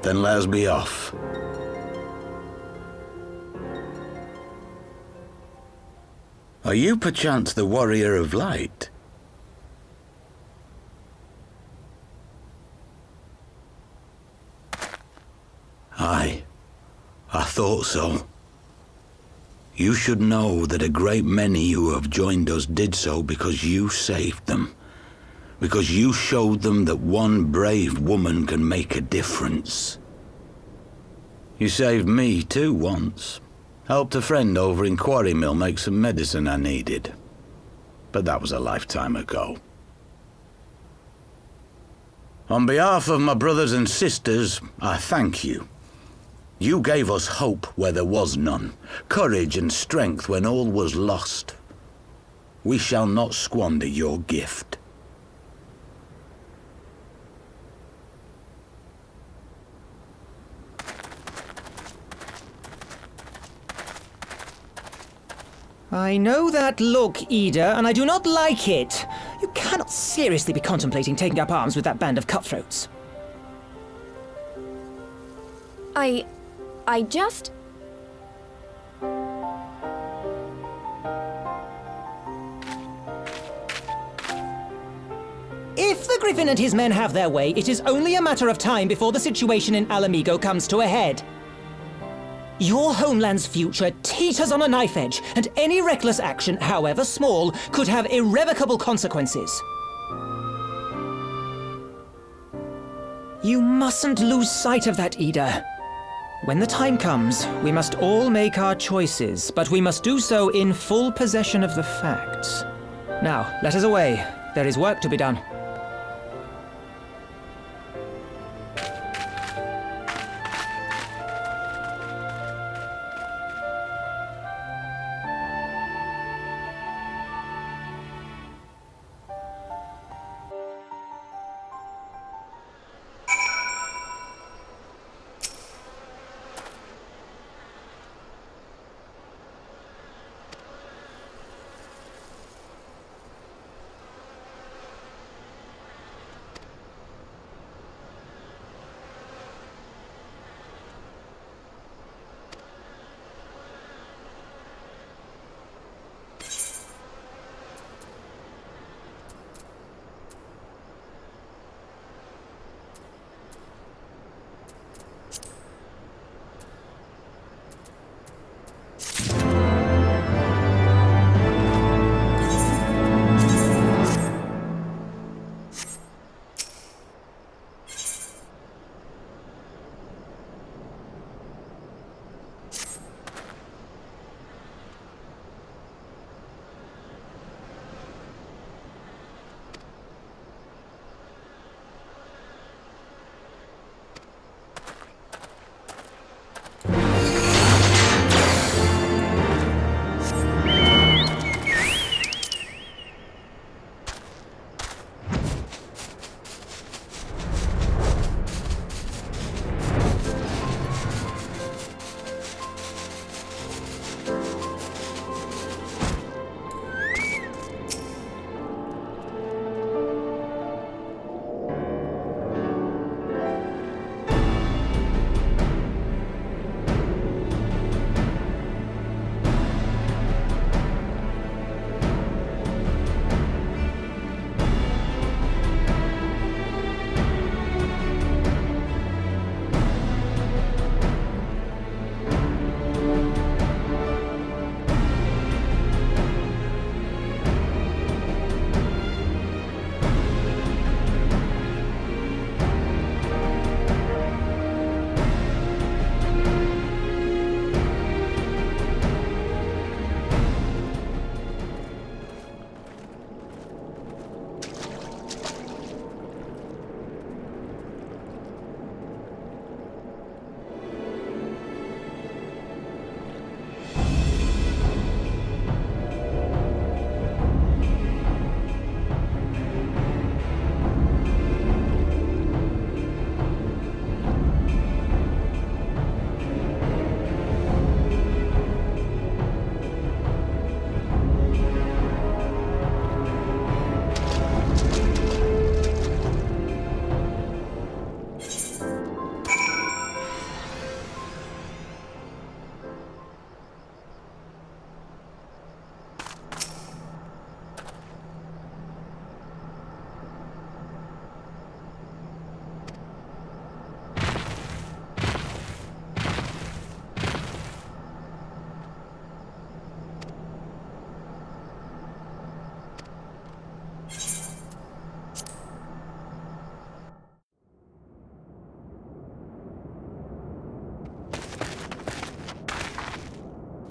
Then let us be off. Are you perchance the Warrior of Light? Aye, I thought so. You should know that a great many who have joined us did so because you saved them. Because you showed them that one brave woman can make a difference. You saved me too once. Helped a friend over in Quarry Mill make some medicine I needed. But that was a lifetime ago. On behalf of my brothers and sisters, I thank you. You gave us hope where there was none, courage and strength when all was lost. We shall not squander your gift. I know that look, Ida, and I do not like it. You cannot seriously be contemplating taking up arms with that band of cutthroats. I just... If the Griffin and his men have their way, it is only a matter of time before the situation in Alamigo comes to a head. Your homeland's future teeters on a knife edge, and any reckless action, however small, could have irrevocable consequences. You mustn't lose sight of that, Ida. When the time comes, we must all make our choices, but we must do so in full possession of the facts. Now, let us away. There is work to be done.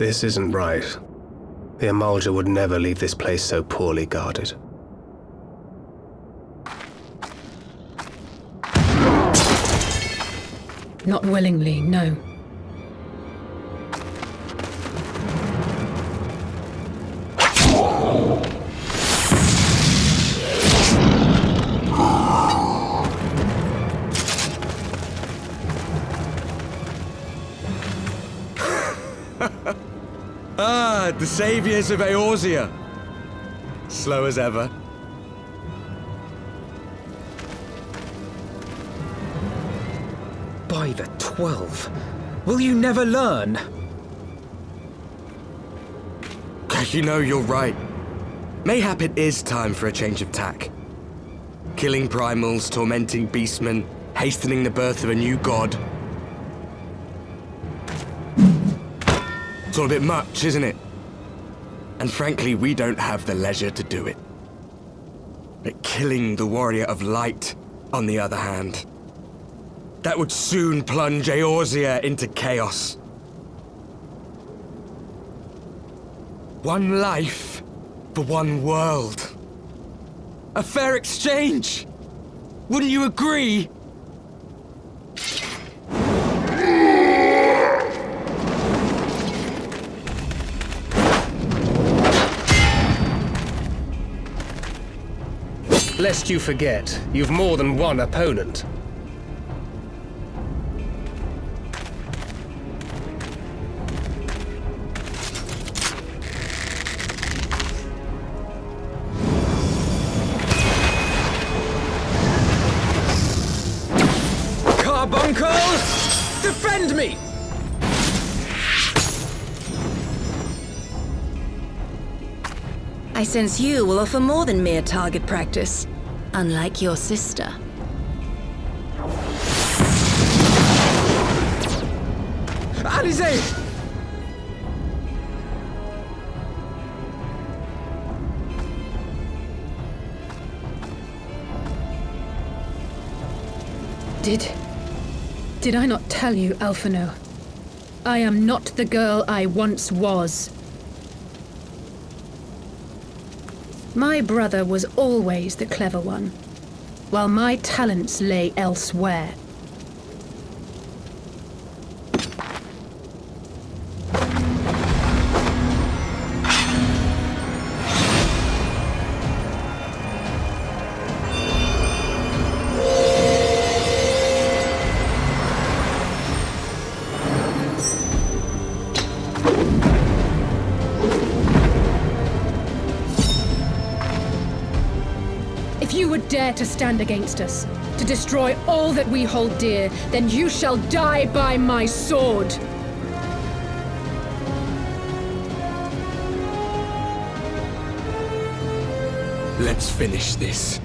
This isn't right. The Emulger would never leave this place so poorly guarded. Not willingly, no. The saviors of Eorzea. Slow as ever. By the 12. Will you never learn? You know, you're right. Mayhap it is time for a change of tack. Killing primals, tormenting beastmen, hastening the birth of a new god. It's all a bit much, isn't it? And frankly, we don't have the leisure to do it. But killing the Warrior of Light, on the other hand, that would soon plunge Eorzea into chaos. One life for one world. A fair exchange! Wouldn't you agree? Lest you forget, you've more than one opponent. Carbuncle! Defend me! I sense you will offer more than mere target practice, unlike your sister. Alize! Did I not tell you, Alphino? I am not the girl I once was. My brother was always the clever one, while my talents lay elsewhere. Dare to stand against us, to destroy all that we hold dear, then you shall die by my sword! Let's finish this.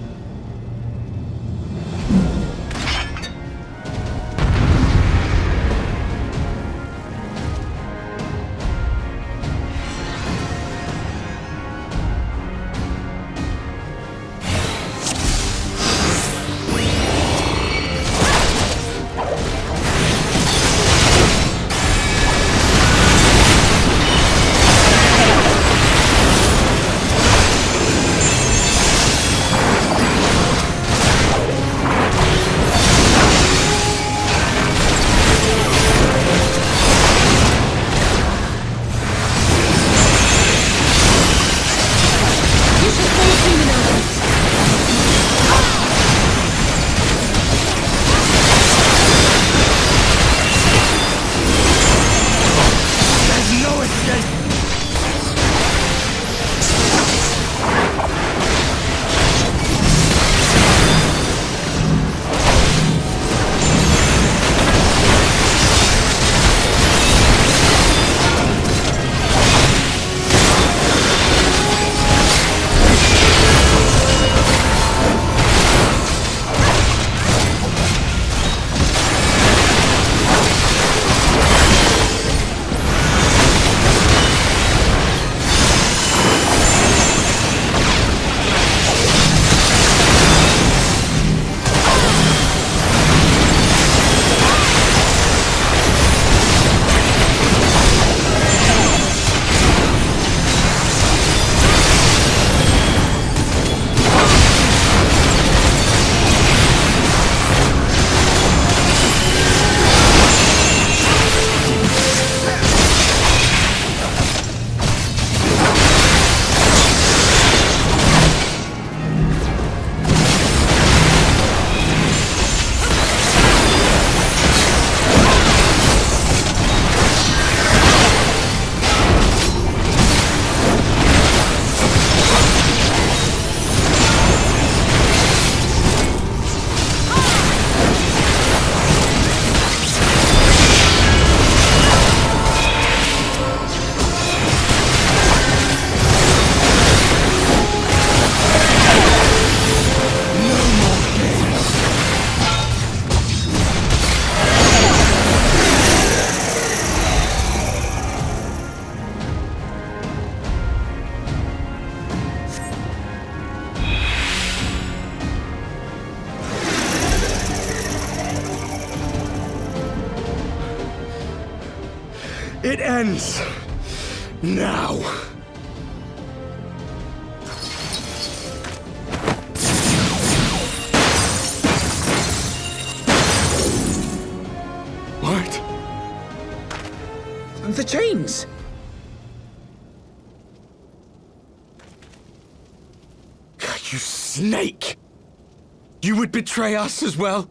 It ends now. What? The chains! You snake! You would betray us as well?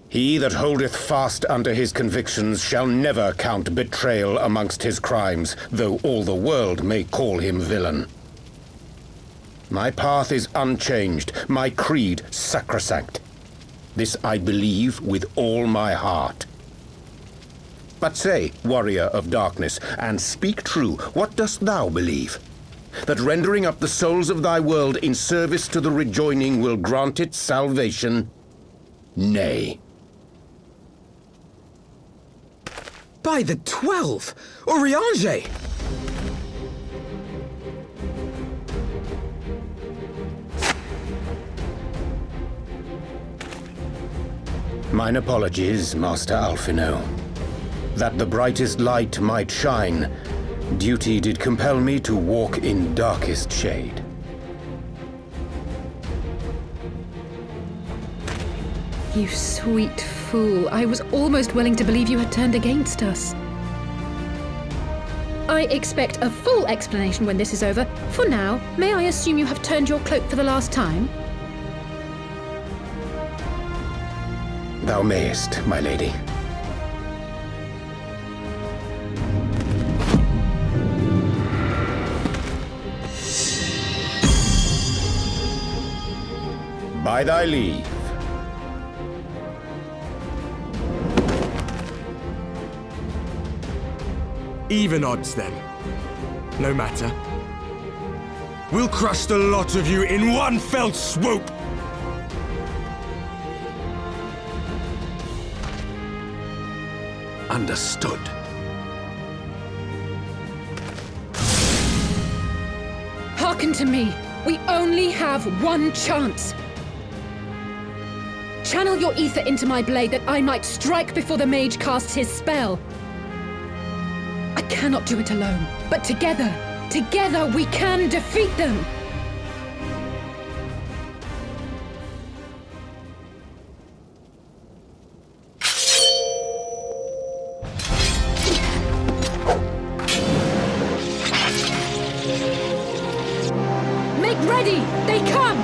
He that holdeth fast unto his convictions shall never count betrayal amongst his crimes, though all the world may call him villain. My path is unchanged, my creed sacrosanct. This I believe with all my heart. But say, warrior of darkness, and speak true, what dost thou believe? That rendering up the souls of thy world in service to the rejoining will grant it salvation? Nay. By the 12! Oriange! Mine apologies, Master Alphino. That the brightest light might shine, duty did compel me to walk in darkest shade. You sweet fool. I was almost willing to believe you had turned against us. I expect a full explanation when this is over. For now, may I assume you have turned your cloak for the last time? Thou mayest, my lady. By thy leave. Even odds, then. No matter. We'll crush the lot of you in one fell swoop! Understood. Hearken to me. We only have one chance. Channel your ether into my blade that I might strike before the mage casts his spell. I cannot do it alone, but together we can defeat them! Make ready! They come!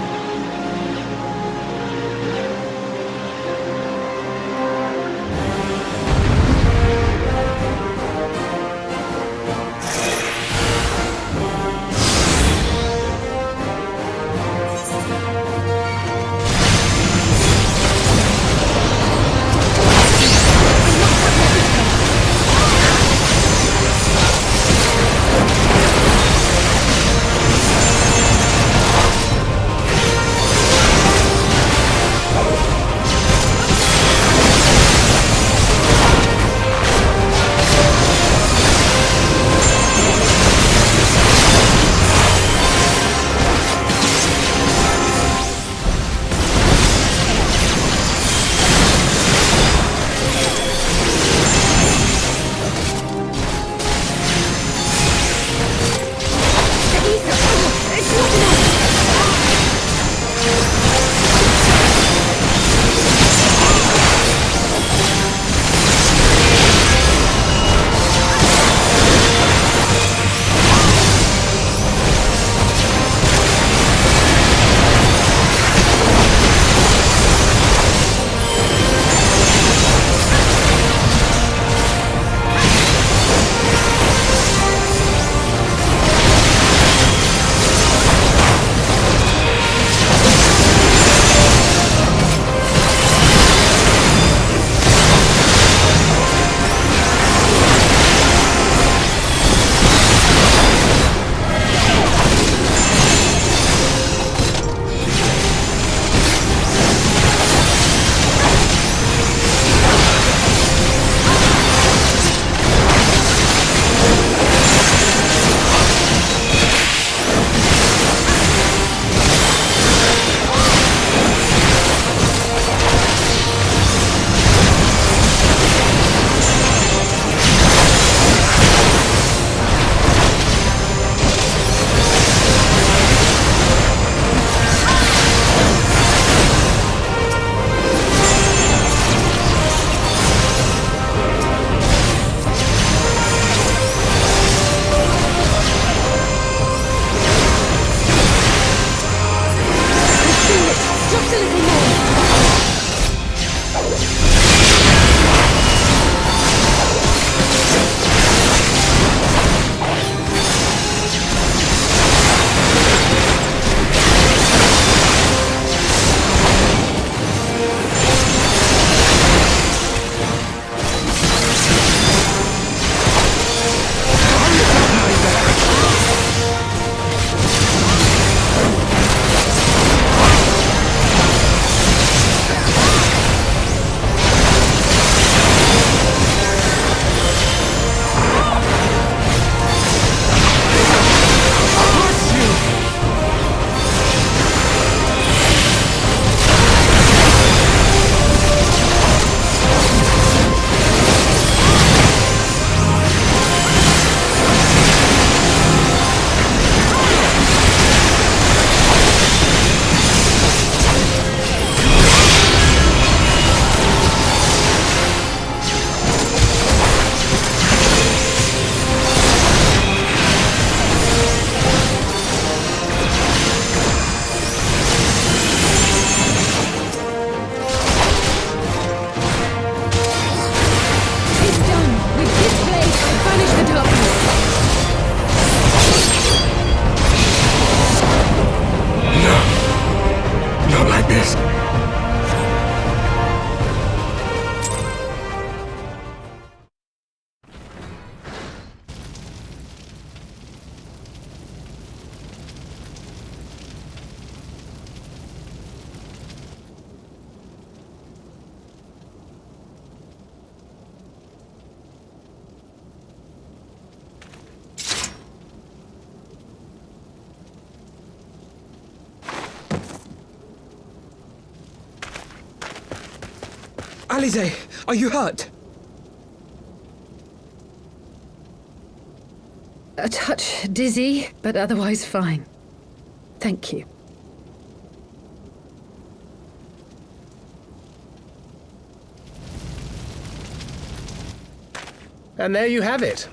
Alize, are you hurt? A touch dizzy, but otherwise fine. Thank you. And there you have it.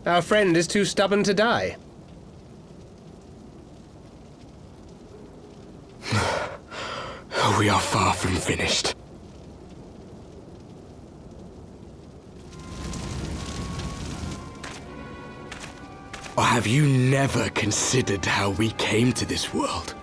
Our friend is too stubborn to die. We are far from finished. Or have you never considered how we came to this world?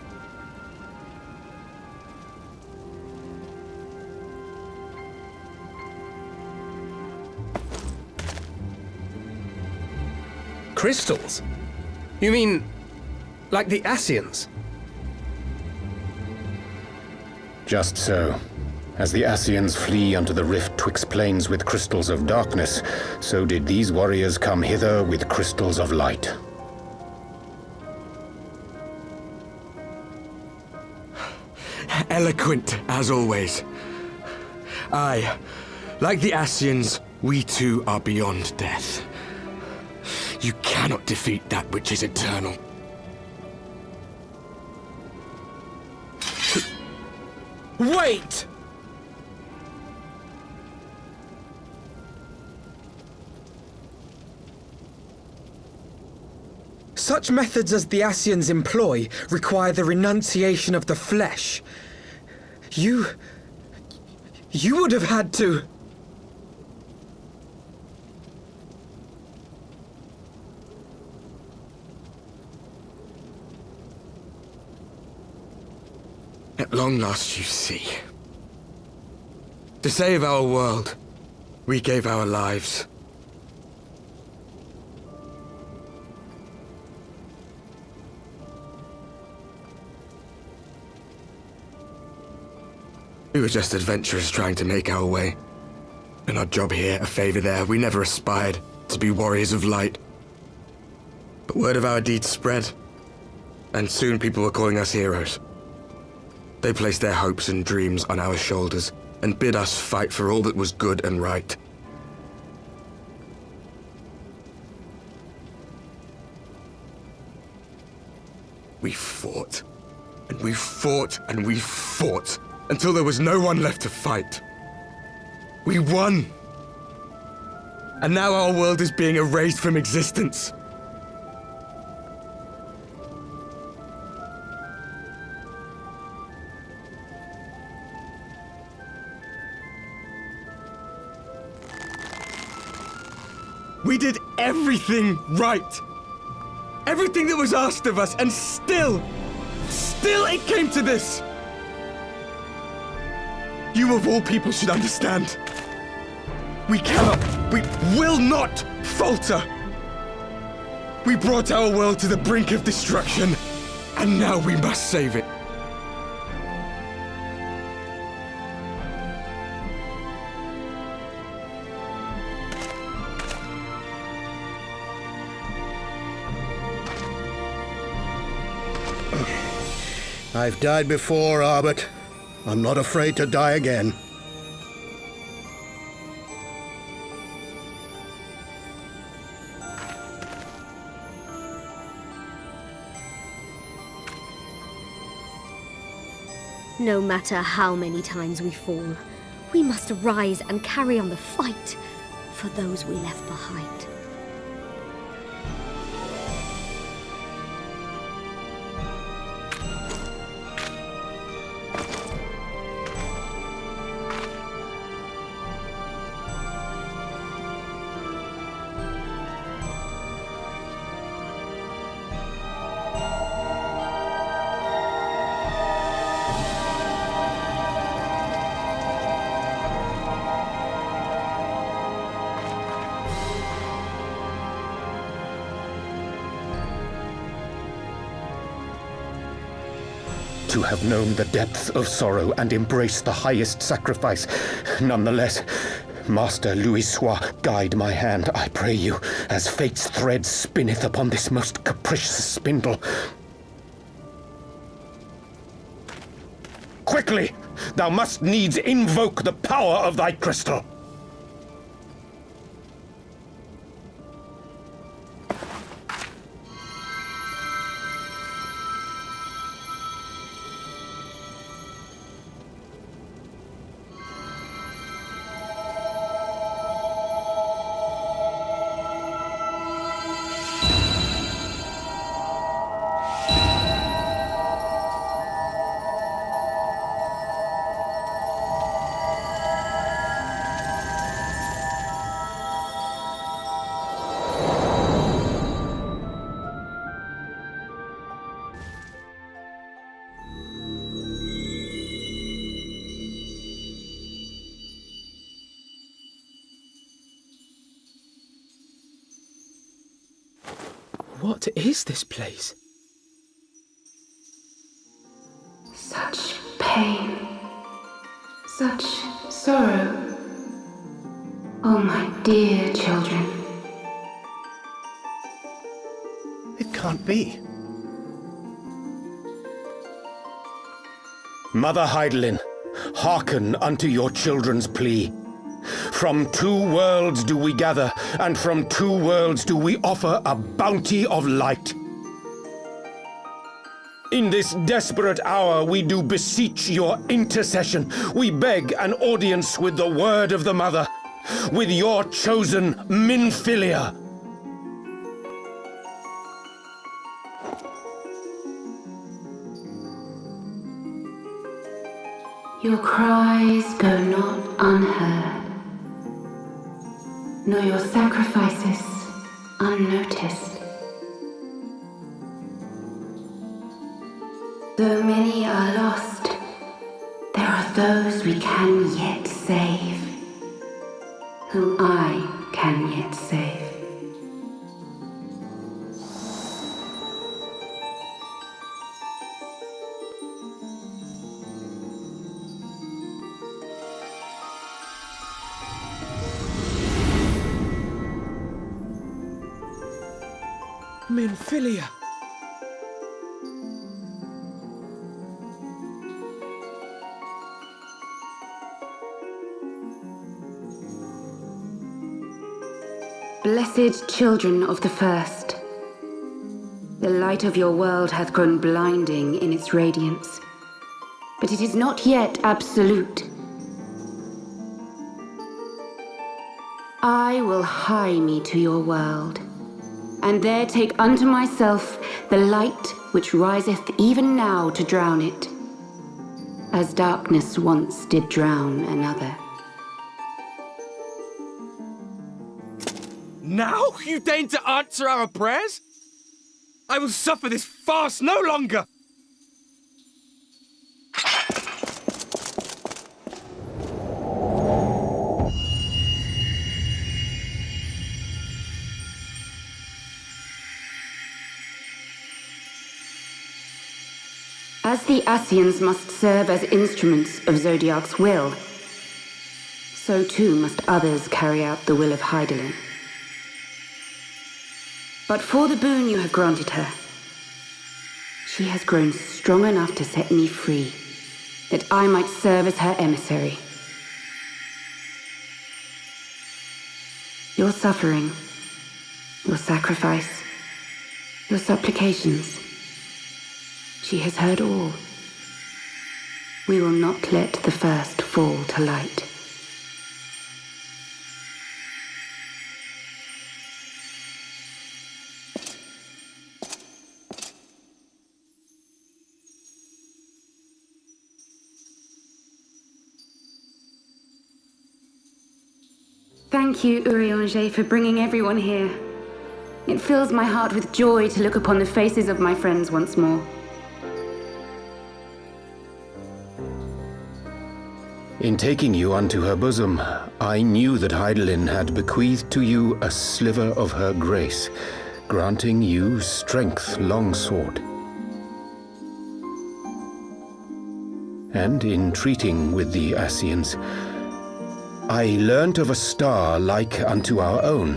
Crystals? You mean, like the Ascians? Just so. As the Ascians flee unto the rift twixt planes with crystals of darkness, so did these warriors come hither with crystals of light. Eloquent, as always. Aye, like the Ascians, we too are beyond death. You cannot defeat that which is eternal. Wait! Such methods as the Ascians employ require the renunciation of the flesh. You would have had to... At long last, you see. To save our world, we gave our lives. We were just adventurers trying to make our way. An odd job here, a favor there. We never aspired to be warriors of light. But word of our deeds spread, and soon people were calling us heroes. They placed their hopes and dreams on our shoulders and bid us fight for all that was good and right. We fought, and we fought, and we fought, until there was no one left to fight. We won! And now our world is being erased from existence. We did everything right. Everything that was asked of us, and still it came to this. You of all people should understand. We will not falter. We brought our world to the brink of destruction, and now we must save it. I've died before, Arbet. I'm not afraid to die again. No matter how many times we fall, we must rise and carry on the fight for those we left behind. To have known the depths of sorrow and embraced the highest sacrifice. Nonetheless, Master Louis-Sois, guide my hand, I pray you, as fate's thread spinneth upon this most capricious spindle. Quickly! thou must needs invoke the power of thy crystal. What is this place? Such pain. Such sorrow. Oh, my dear children. It can't be. Mother Heidelin, hearken unto your children's plea. From two worlds do we gather, and from two worlds do we offer a bounty of light. In this desperate hour we do beseech your intercession. We beg an audience with the word of the Mother, with your chosen Minfilia. Your cries go not unheard, nor your sacrifices unnoticed. Though many are lost, there are those we can yet save, whom I can yet save. Minfilia! Blessed children of the First, the light of your world hath grown blinding in its radiance, but it is not yet absolute. I will hie me to your world, and there take unto myself the light which riseth even now to drown it, as darkness once did drown another. Now you deign to answer our prayers? I will suffer this farce no longer! As the Ascians must serve as instruments of Zodiark's will, so too must others carry out the will of Heidelin. But for the boon you have granted her, she has grown strong enough to set me free, that I might serve as her emissary. Your suffering, your sacrifice, your supplications, she has heard all. We will not let the first fall to light. Thank you, Urianger, for bringing everyone here. It fills my heart with joy to look upon the faces of my friends once more. In taking you unto her bosom, I knew that Heidelin had bequeathed to you a sliver of her grace, granting you strength longsword. And in treating with the Ascians, I learnt of a star like unto our own,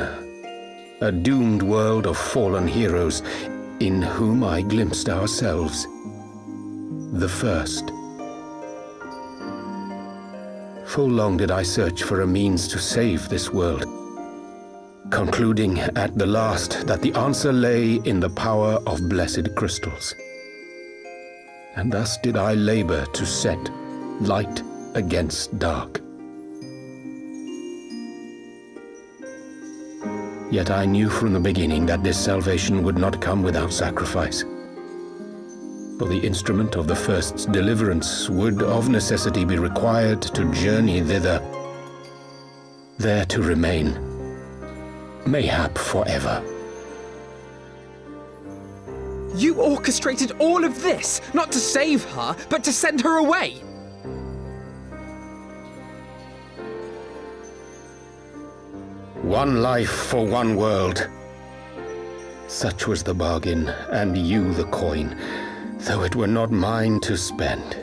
a doomed world of fallen heroes, in whom I glimpsed ourselves, the first. Full long did I search for a means to save this world, concluding at the last that the answer lay in the power of blessed crystals. And thus did I labor to set light against dark. Yet I knew from the beginning that this salvation would not come without sacrifice. For the instrument of the first's deliverance would of necessity be required to journey thither, there to remain, mayhap forever. You orchestrated all of this, not to save her, but to send her away! One life for one world. Such was the bargain, and you the coin, though it were not mine to spend.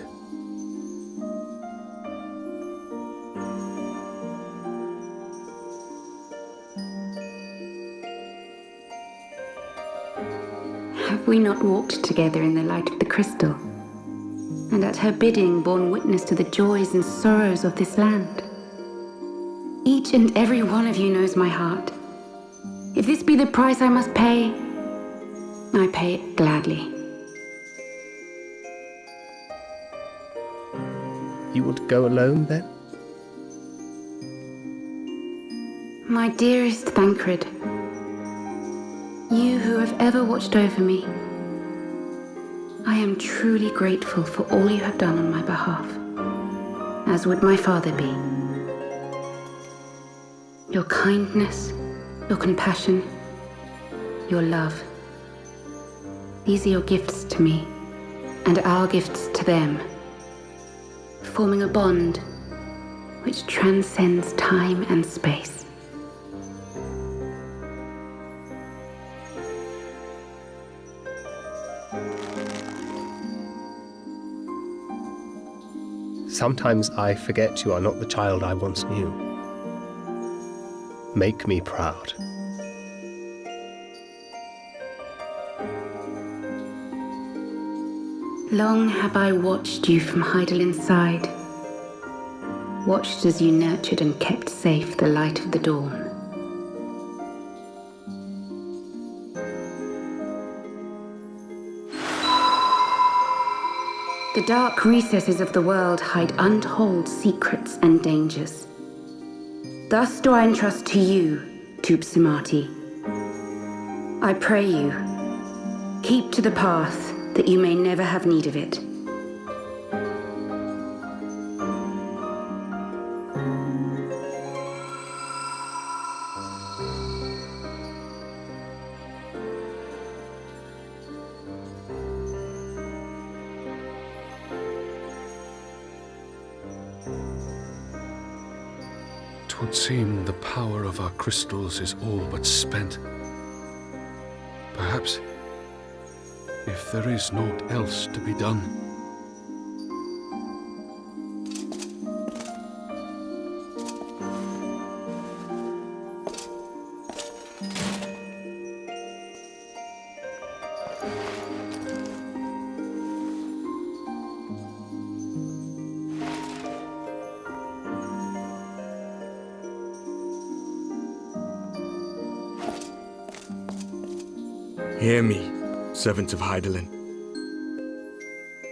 Have we not walked together in the light of the crystal, and at her bidding borne witness to the joys and sorrows of this land? Each and every one of you knows my heart. If this be the price I must pay, I pay it gladly. You would go alone, then? My dearest Thancred, you who have ever watched over me, I am truly grateful for all you have done on my behalf, as would my father be. Your kindness, your compassion, your love. These are your gifts to me, and our gifts to them, forming a bond which transcends time and space. Sometimes I forget you are not the child I once knew. Make me proud. Long have I watched you from Heidellin's side, watched as you nurtured and kept safe the light of the dawn. The dark recesses of the world hide untold secrets and dangers. Thus do I entrust to you, Tupsimati. I pray you, keep to the path that you may never have need of it. Twould seem the power of our crystals is all but spent. Perhaps, if there is naught else to be done. Hear me, servants of Heidelin.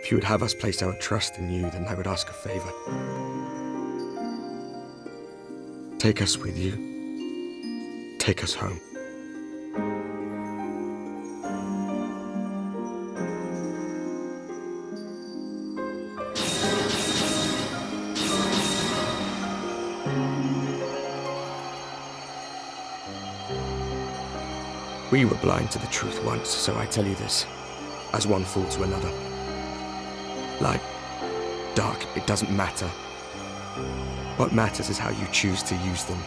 If you would have us place our trust in you, then I would ask a favor. Take us with you. Take us home. We were blind to the truth once, so I tell you this, as one fool to another. Light, dark, it doesn't matter. What matters is how you choose to use them.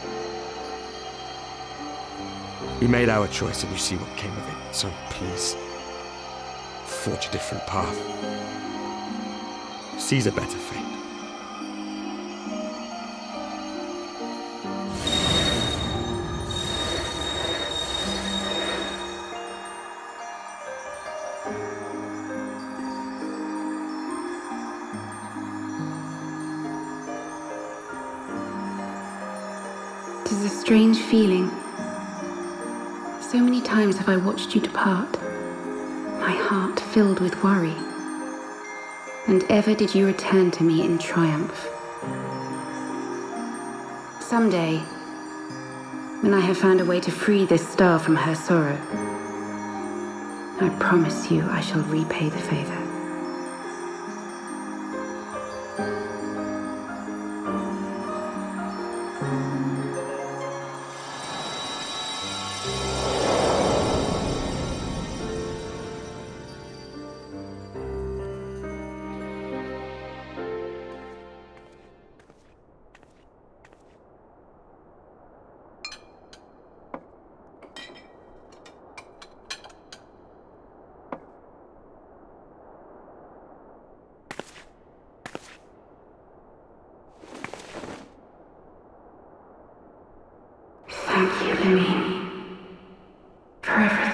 We made our choice and you see what came of it, so please, forge a different path. Seize a better fate. is a strange feeling. So many times have I watched you depart, my heart filled with worry. And ever did you return to me in triumph. Someday, when I have found a way to free this star from her sorrow, I promise you I shall repay the favor. Thank you, Lemmy, for everything.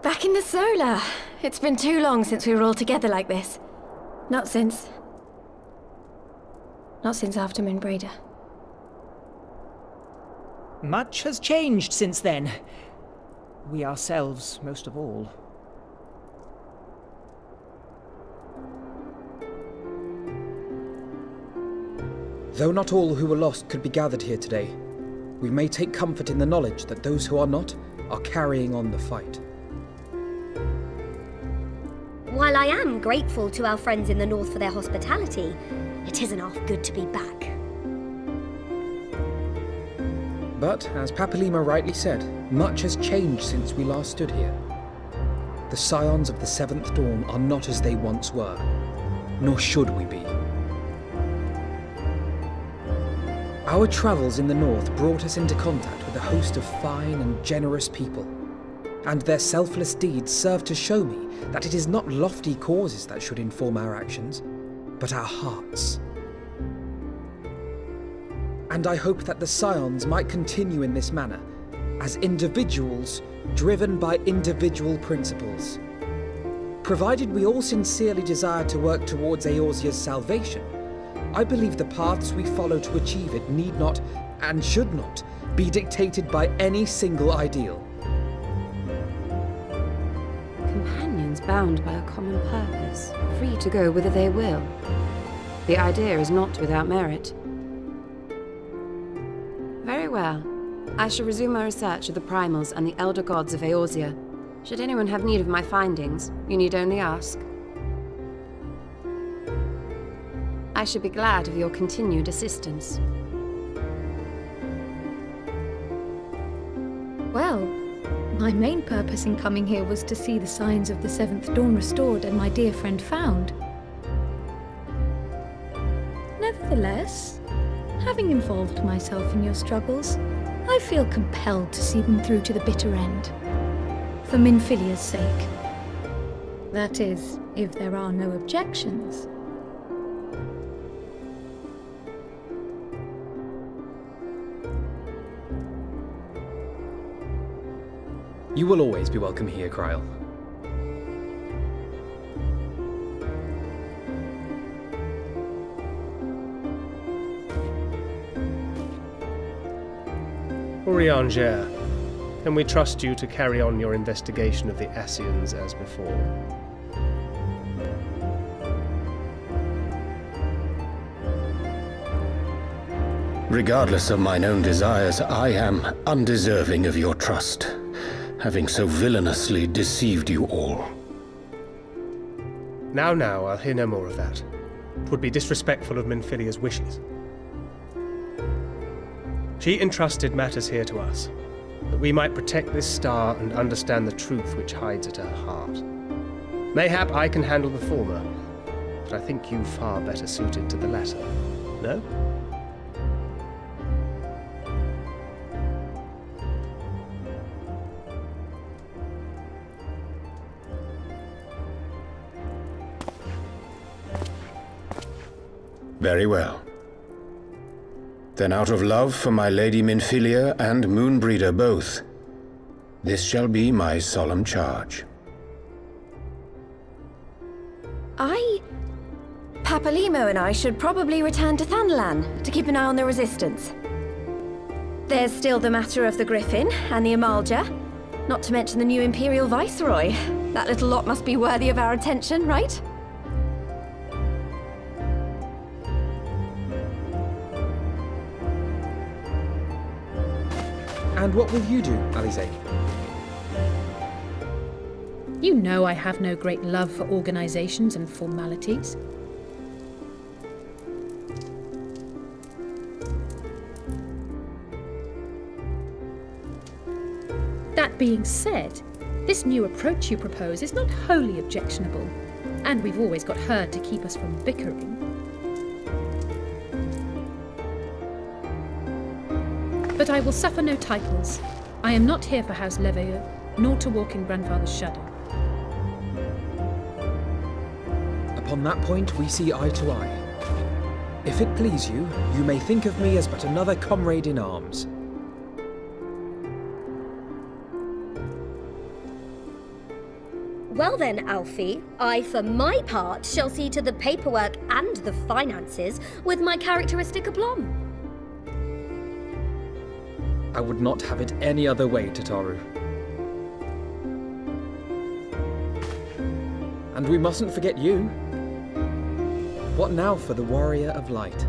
Back in the Solar. It's been too long since we were all together like this. Not since after Moonbraider. Much has changed since then. We ourselves, most of all. Though not all who were lost could be gathered here today, we may take comfort in the knowledge that those who are not are carrying on the fight. While I am grateful to our friends in the north for their hospitality, it isn't half good to be back. But, as Papalima rightly said, much has changed since we last stood here. The Scions of the Seventh Dawn are not as they once were, nor should we be. Our travels in the north brought us into contact with a host of fine and generous people, and their selfless deeds serve to show me that it is not lofty causes that should inform our actions, but our hearts. And I hope that the Scions might continue in this manner, as individuals driven by individual principles. Provided we all sincerely desire to work towards Eorzea's salvation, I believe the paths we follow to achieve it need not, and should not, be dictated by any single ideal. Companions bound by a common purpose, free to go whither they will. The idea is not without merit. Very well. I shall resume my research of the primals and the elder gods of Eorzea. Should anyone have need of my findings, you need only ask. I should be glad of your continued assistance. Well, my main purpose in coming here was to see the signs of the Seventh Dawn restored and my dear friend found. Nevertheless, having involved myself in your struggles, I feel compelled to see them through to the bitter end. For Minfilia's sake. That is, if there are no objections. You will always be welcome here, Kryl. Urianger, can we trust you to carry on your investigation of the Ascians as before? Regardless of mine own desires, I am undeserving of your trust, having so villainously deceived you all. Now, I'll hear no more of that. 'Twould be disrespectful of Minfilia's wishes. She entrusted matters here to us, that we might protect this star and understand the truth which hides at her heart. Mayhap I can handle the former, but I think you far better suited to the latter. No? Very well. Then out of love for my Lady Minfilia and Moonbreeder both, this shall be my solemn charge. Papalimo and I should probably return to Thanalan to keep an eye on the Resistance. There's still the matter of the Griffin and the Amalja, not to mention the new Imperial Viceroy. That little lot must be worthy of our attention, right? And what will you do, Alize? You know I have no great love for organizations and formalities. That being said, this new approach you propose is not wholly objectionable, and we've always got her to keep us from bickering. But I will suffer no titles. I am not here for House Leveilleur, nor to walk in Grandfather's shadow. Upon that point, we see eye to eye. If it please you, you may think of me as but another comrade in arms. Well then, Alfie, I for my part shall see to the paperwork and the finances with my characteristic aplomb. I would not have it any other way, Tataru. And we mustn't forget you. What now for the Warrior of Light?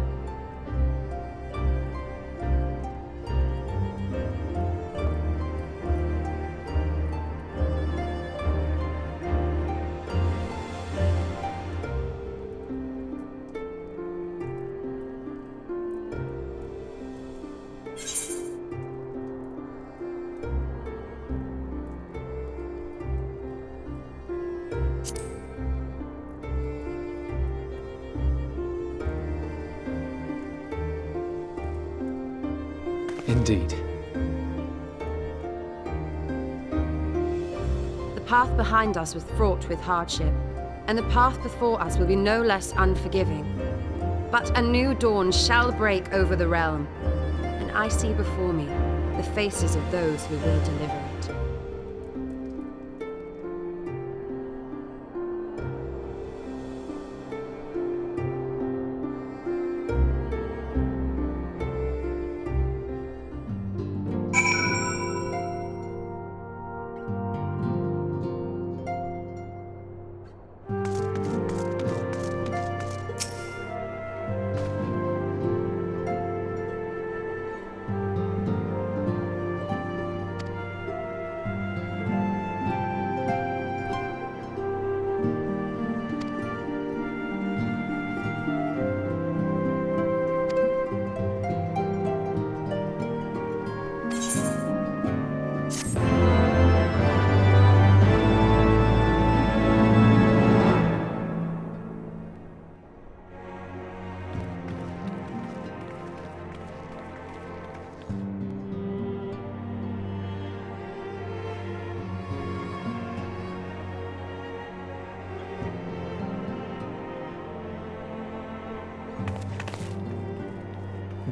Indeed. The path behind us was fraught with hardship, and the path before us will be no less unforgiving. But a new dawn shall break over the realm, and I see before me the faces of those who will deliver it.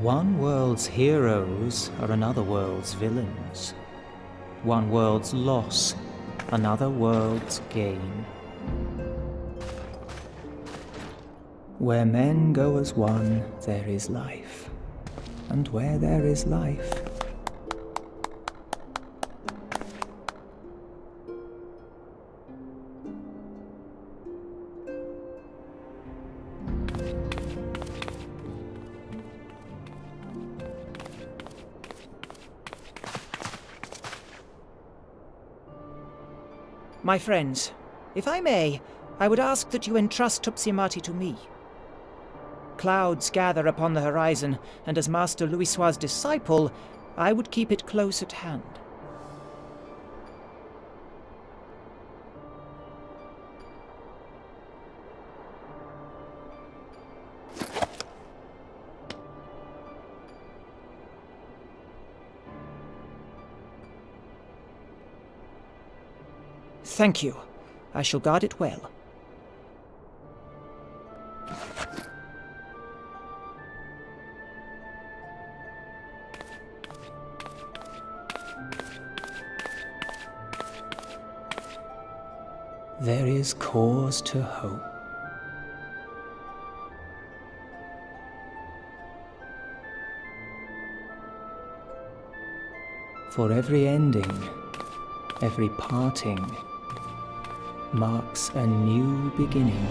One world's heroes are another world's villains. One world's loss, another world's gain. Where men go as one, there is life. And where there is life, My friends, if I may, I would ask that you entrust Tupsimati to me. Clouds gather upon the horizon, and as Master Louisoix's disciple, I would keep it close at hand. Thank you. I shall guard it well. there is cause to hope. For every ending, every parting, marks a new beginning.